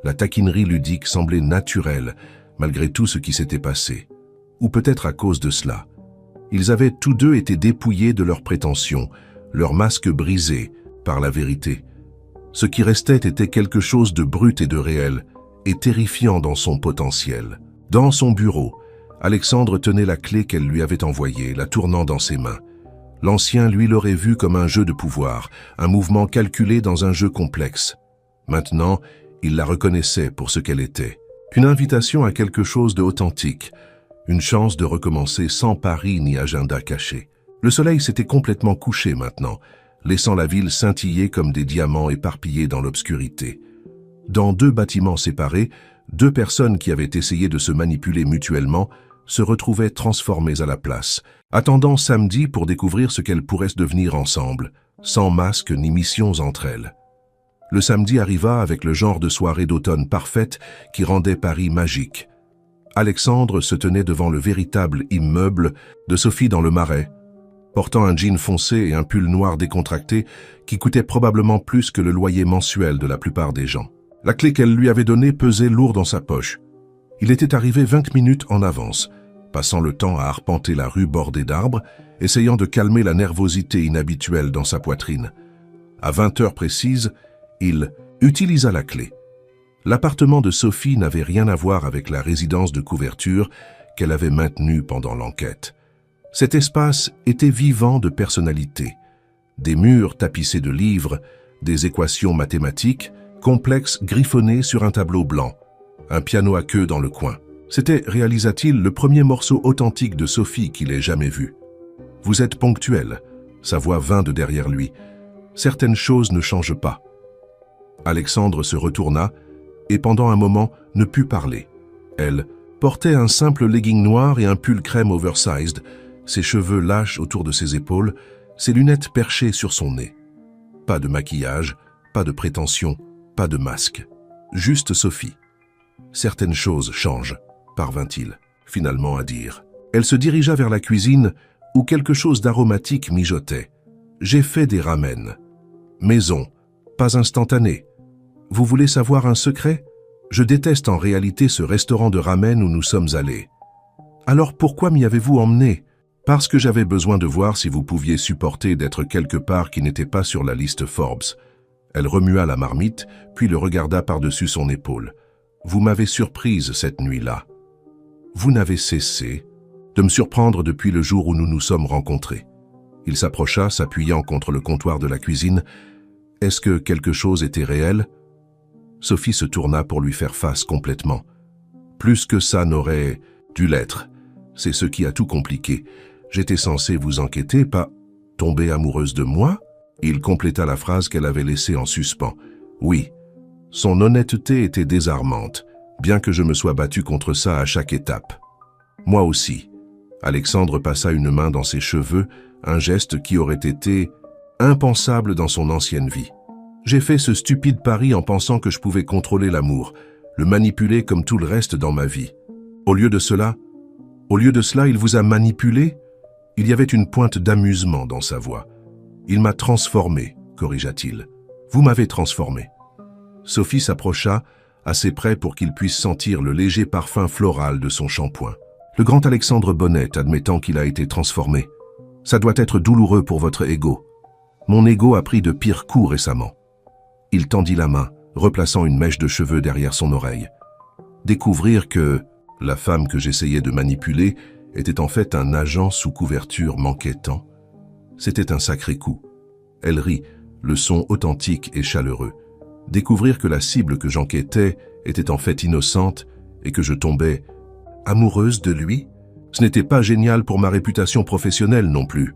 La taquinerie ludique semblait naturelle, malgré tout ce qui s'était passé. Ou peut-être à cause de cela. Ils avaient tous deux été dépouillés de leurs prétentions, leurs masques brisés par la vérité. Ce qui restait était quelque chose de brut et de réel, et terrifiant dans son potentiel. Dans son bureau, Alexandre tenait la clé qu'elle lui avait envoyée, la tournant dans ses mains. L'ancien, lui, l'aurait vue comme un jeu de pouvoir, un mouvement calculé dans un jeu complexe. Maintenant, il la reconnaissait pour ce qu'elle était. Une invitation à quelque chose d'authentique, une chance de recommencer sans pari ni agenda caché. Le soleil s'était complètement couché maintenant, laissant la ville scintiller comme des diamants éparpillés dans l'obscurité. Dans deux bâtiments séparés, deux personnes qui avaient essayé de se manipuler mutuellement se retrouvaient transformées à la place, attendant samedi pour découvrir ce qu'elles pourraient devenir ensemble, sans masque ni missions entre elles. Le samedi arriva avec le genre de soirée d'automne parfaite qui rendait Paris magique. Alexandre se tenait devant le véritable immeuble de Sophie dans le Marais, portant un jean foncé et un pull noir décontracté qui coûtait probablement plus que le loyer mensuel de la plupart des gens. La clé qu'elle lui avait donnée pesait lourd dans sa poche. Il était arrivé 20 minutes en avance, passant le temps à arpenter la rue bordée d'arbres, essayant de calmer la nervosité inhabituelle dans sa poitrine. À 20 heures précises, il utilisa la clé. L'appartement de Sophie n'avait rien à voir avec la résidence de couverture qu'elle avait maintenue pendant l'enquête. Cet espace était vivant de personnalité. Des murs tapissés de livres, des équations mathématiques, complexes griffonnés sur un tableau blanc, un piano à queue dans le coin. C'était, réalisa-t-il, le premier morceau authentique de Sophie qu'il ait jamais vu. « Vous êtes ponctuel », sa voix vint de derrière lui. « Certaines choses ne changent pas. » Alexandre se retourna et pendant un moment ne put parler. Elle portait un simple legging noir et un pull crème oversized, ses cheveux lâches autour de ses épaules, ses lunettes perchées sur son nez. Pas de maquillage, pas de prétention, pas de masque. Juste Sophie. « Certaines choses changent », parvint-il finalement à dire. Elle se dirigea vers la cuisine où quelque chose d'aromatique mijotait. « J'ai fait des ramen. Maison, pas instantané. Vous voulez savoir un secret? Je déteste en réalité ce restaurant de ramen où nous sommes allés. Alors pourquoi m'y avez-vous emmené? Parce que j'avais besoin de voir si vous pouviez supporter d'être quelque part qui n'était pas sur la liste Forbes. » Elle remua la marmite, puis le regarda par-dessus son épaule. « Vous m'avez surprise cette nuit-là. Vous n'avez cessé de me surprendre depuis le jour où nous nous sommes rencontrés. » Il s'approcha, s'appuyant contre le comptoir de la cuisine. « Est-ce que quelque chose était réel ?» Sophie se tourna pour lui faire face complètement. « Plus que ça n'aurait dû l'être. C'est ce qui a tout compliqué. J'étais censé vous enquêter, pas tomber amoureuse de moi ?» Il compléta la phrase qu'elle avait laissée en suspens. « Oui. » Son honnêteté était désarmante, bien que je me sois battu contre ça à chaque étape. « Moi aussi. » Alexandre passa une main dans ses cheveux, un geste qui aurait été Impensable dans son ancienne vie. J'ai fait ce stupide pari en pensant que je pouvais contrôler l'amour, le manipuler comme tout le reste dans ma vie. Au lieu de cela, il vous a manipulé? Il y avait une pointe d'amusement dans sa voix. Il m'a transformé, corrigea-t-il. Vous m'avez transformé. Sophie s'approcha, assez près pour qu'il puisse sentir le léger parfum floral de son shampoing. Le grand Alexandre Bonnet admettant qu'il a été transformé. Ça doit être douloureux pour votre ego. Mon ego a pris de pires coups récemment. Il tendit la main, replaçant une mèche de cheveux derrière son oreille. Découvrir que la femme que j'essayais de manipuler était en fait un agent sous couverture manquait tant. C'était un sacré coup. Elle rit, le son authentique et chaleureux. Découvrir que la cible que j'enquêtais était en fait innocente et que je tombais amoureuse de lui, ce n'était pas génial pour ma réputation professionnelle non plus.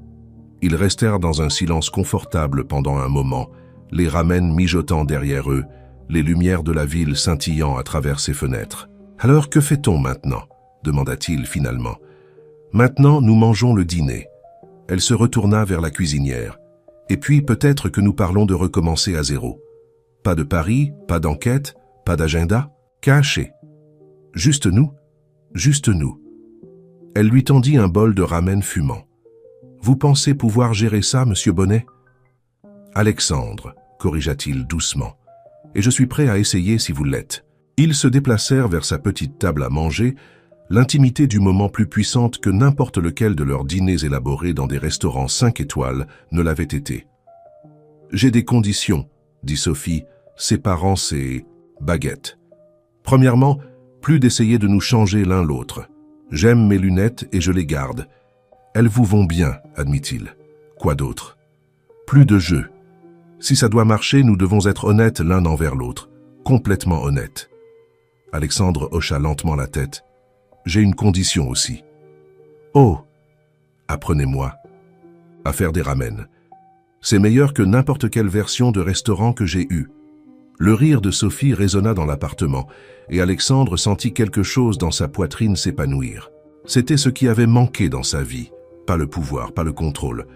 Ils restèrent dans un silence confortable pendant un moment, les ramen mijotant derrière eux, les lumières de la ville scintillant à travers ses fenêtres. « Alors que fait-on maintenant » demanda-t-il finalement. « Maintenant, nous mangeons le dîner. » Elle se retourna vers la cuisinière. « Et puis peut-être que nous parlons de recommencer à zéro. Pas de pari, pas d'enquête, pas d'agenda, caché. Juste nous, juste nous. » Elle lui tendit un bol de ramen fumant. « Vous pensez pouvoir gérer ça, monsieur Bonnet ?»« Alexandre, corrigea-t-il doucement. « Et je suis prêt à essayer si vous l'êtes. » Ils se déplacèrent vers sa petite table à manger, l'intimité du moment plus puissante que n'importe lequel de leurs dîners élaborés dans des restaurants 5 étoiles ne l'avait été. « J'ai des conditions, » dit Sophie, séparant ses baguettes. « Premièrement, plus d'essayer de nous changer l'un l'autre. J'aime mes lunettes et je les garde. Elles vous vont bien, admit-il. Quoi d'autre? Plus de jeu. Si ça doit marcher, nous devons être honnêtes l'un envers l'autre, complètement honnêtes. » Alexandre hocha lentement la tête. « J'ai une condition aussi. »« Oh !» »« Apprenez-moi à faire des ramen. C'est meilleur que n'importe quelle version de restaurant que j'ai eue. » Le rire de Sophie résonna dans l'appartement, et Alexandre sentit quelque chose dans sa poitrine s'épanouir. C'était ce qui avait manqué dans sa vie, pas le pouvoir, pas le contrôle,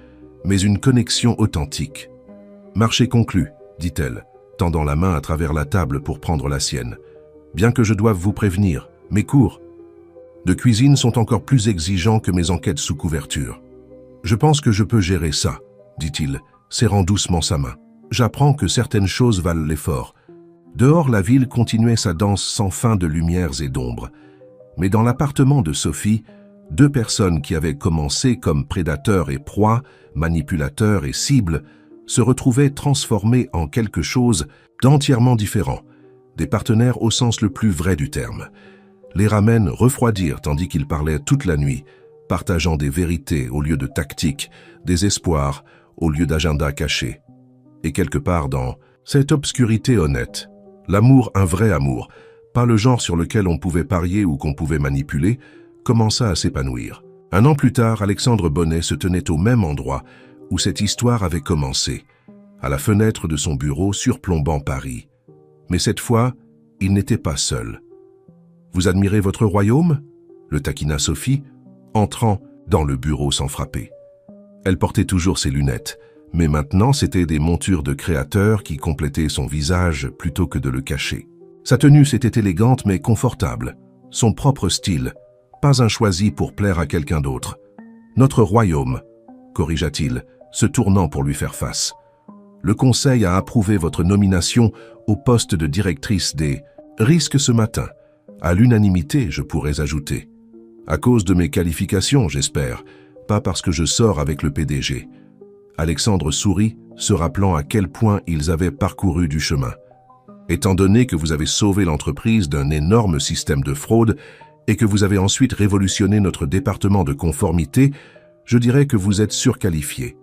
mais une connexion authentique. « Marché conclu, » dit-elle, tendant la main à travers la table pour prendre la sienne. « Bien que je doive vous prévenir, mes cours de cuisine sont encore plus exigeants que mes enquêtes sous couverture. Je pense que je peux gérer ça, » dit-il, serrant doucement sa main. « J'apprends que certaines choses valent l'effort. » Dehors, la ville continuait sa danse sans fin de lumières et d'ombres. Mais dans l'appartement de Sophie, 2 personnes qui avaient commencé comme prédateurs et proies, manipulateurs et cibles, se retrouvaient transformées en quelque chose d'entièrement différent, des partenaires au sens le plus vrai du terme. Les ramen refroidirent tandis qu'ils parlaient toute la nuit, partageant des vérités au lieu de tactiques, des espoirs au lieu d'agenda caché. Et quelque part dans cette obscurité honnête, l'amour, un vrai amour, pas le genre sur lequel on pouvait parier ou qu'on pouvait manipuler, commença à s'épanouir. Un an plus tard, Alexandre Bonnet se tenait au même endroit où cette histoire avait commencé, à la fenêtre de son bureau surplombant Paris. Mais cette fois, il n'était pas seul. « Vous admirez votre royaume ?» le taquina Sophie, entrant dans le bureau sans frapper. Elle portait toujours ses lunettes, mais maintenant c'étaient des montures de créateur qui complétaient son visage plutôt que de le cacher. Sa tenue s'était élégante mais confortable, son propre style, pas un choisi pour plaire à quelqu'un d'autre. « Notre royaume », corrigea-t-il, se tournant pour lui faire face. « Le Conseil a approuvé votre nomination au poste de directrice des risques ce matin. À l'unanimité, je pourrais ajouter. À cause de mes qualifications, j'espère, pas parce que je sors avec le PDG. » Alexandre sourit, se rappelant à quel point ils avaient parcouru du chemin. « Étant donné que vous avez sauvé l'entreprise d'un énorme système de fraude et que vous avez ensuite révolutionné notre département de conformité, je dirais que vous êtes surqualifié. »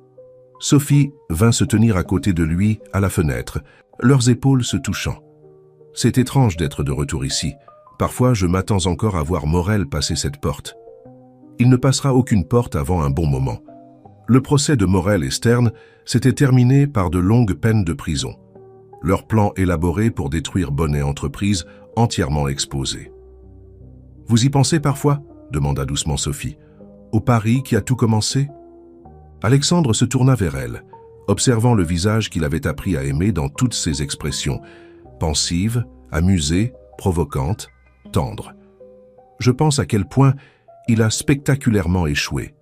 Sophie vint se tenir à côté de lui, à la fenêtre, leurs épaules se touchant. « C'est étrange d'être de retour ici. Parfois, je m'attends encore à voir Morel passer cette porte. Il ne passera aucune porte avant un bon moment. » Le procès de Morel et Stern s'était terminé par de longues peines de prison. Leur plan élaboré pour détruire Bonnet Entreprise entièrement exposé. « Vous y pensez parfois ?» demanda doucement Sophie. « Au pari qui a tout commencé ?» Alexandre se tourna vers elle, observant le visage qu'il avait appris à aimer dans toutes ses expressions, pensive, amusée, provocante, tendre. Je pense à quel point il a spectaculairement échoué.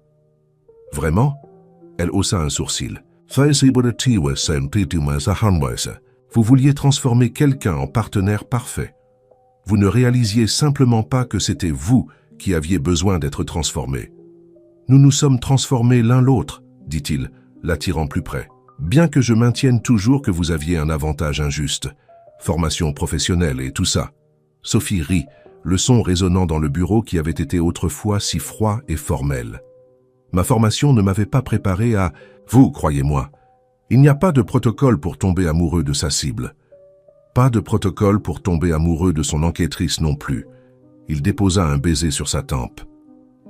Vraiment? Elle haussa un sourcil. Vous vouliez transformer quelqu'un en partenaire parfait. Vous ne réalisiez simplement pas que c'était vous qui aviez besoin d'être transformé. Nous nous sommes transformés l'un l'autre, dit-il, l'attirant plus près. Bien que je maintienne toujours que vous aviez un avantage injuste, formation professionnelle et tout ça. Sophie rit, le son résonnant dans le bureau qui avait été autrefois si froid et formel. Ma formation ne m'avait pas préparé à... Vous, croyez-moi, il n'y a pas de protocole pour tomber amoureux de sa cible. Pas de protocole pour tomber amoureux de son enquêtrice non plus. Il déposa un baiser sur sa tempe.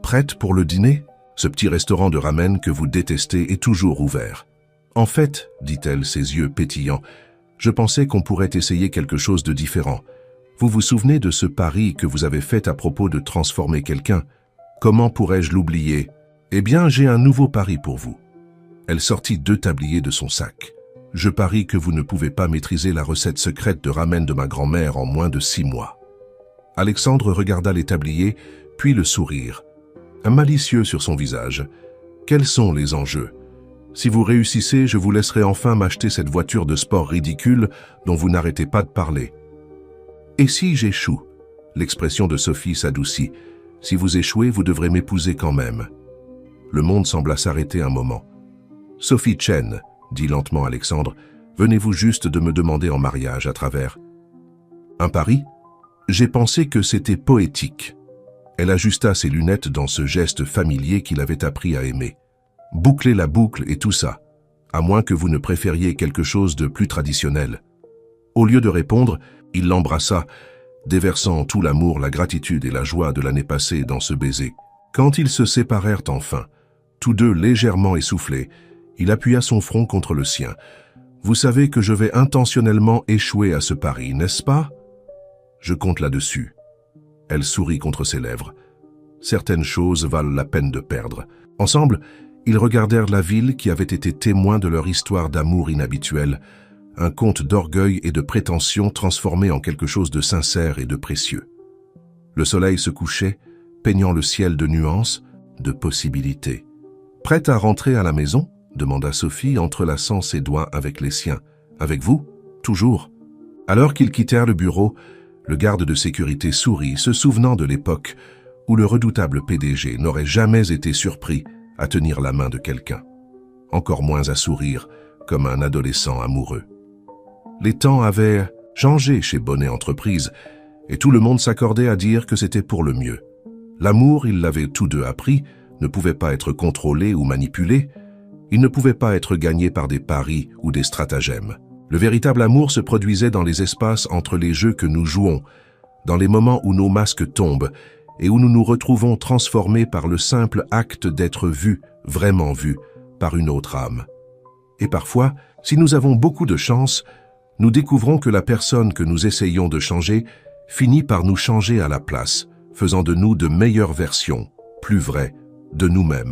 Prête pour le dîner? Ce petit restaurant de ramen que vous détestez est toujours ouvert. En fait, dit-elle, ses yeux pétillants, je pensais qu'on pourrait essayer quelque chose de différent. Vous vous souvenez de ce pari que vous avez fait à propos de transformer quelqu'un? Comment pourrais-je l'oublier? Eh bien, j'ai un nouveau pari pour vous. Elle sortit 2 tabliers de son sac. Je parie que vous ne pouvez pas maîtriser la recette secrète de ramen de ma grand-mère en moins de 6 mois. Alexandre regarda les tabliers, puis le sourire. Un malicieux sur son visage. Quels sont les enjeux? Si vous réussissez, je vous laisserai enfin m'acheter cette voiture de sport ridicule dont vous n'arrêtez pas de parler. Et si j'échoue? L'expression de Sophie s'adoucit. Si vous échouez, vous devrez m'épouser quand même. Le monde sembla s'arrêter un moment. Sophie Chen, dit lentement Alexandre, venez-vous juste de me demander en mariage à travers un pari? J'ai pensé que c'était poétique. Elle ajusta ses lunettes dans ce geste familier qu'il avait appris à aimer. Boucler la boucle et tout ça, à moins que vous ne préfériez quelque chose de plus traditionnel. Au lieu de répondre, il l'embrassa, déversant tout l'amour, la gratitude et la joie de l'année passée dans ce baiser. Quand ils se séparèrent enfin, tous deux légèrement essoufflés, il appuya son front contre le sien. « Vous savez que je vais intentionnellement échouer à ce pari, n'est-ce pas? Je compte là-dessus. » Elle sourit contre ses lèvres. Certaines choses valent la peine de perdre. Ensemble, ils regardèrent la ville qui avait été témoin de leur histoire d'amour inhabituel, un conte d'orgueil et de prétention transformé en quelque chose de sincère et de précieux. Le soleil se couchait, peignant le ciel de nuances, de possibilités. « Prête à rentrer à la maison ?» demanda Sophie, entrelaçant ses doigts avec les siens. « Avec vous? Toujours ?» Alors qu'ils quittèrent le bureau, le garde de sécurité sourit, se souvenant de l'époque où le redoutable PDG n'aurait jamais été surpris à tenir la main de quelqu'un, encore moins à sourire comme un adolescent amoureux. Les temps avaient changé chez Bonnet Entreprise et tout le monde s'accordait à dire que c'était pour le mieux. L'amour, ils l'avaient tous deux appris, ne pouvait pas être contrôlé ou manipulé, il ne pouvait pas être gagné par des paris ou des stratagèmes. Le véritable amour se produisait dans les espaces entre les jeux que nous jouons, dans les moments où nos masques tombent et où nous nous retrouvons transformés par le simple acte d'être vus, vraiment vus, par une autre âme. Et parfois, si nous avons beaucoup de chance, nous découvrons que la personne que nous essayons de changer finit par nous changer à la place, faisant de nous de meilleures versions, plus vraies, de nous-mêmes.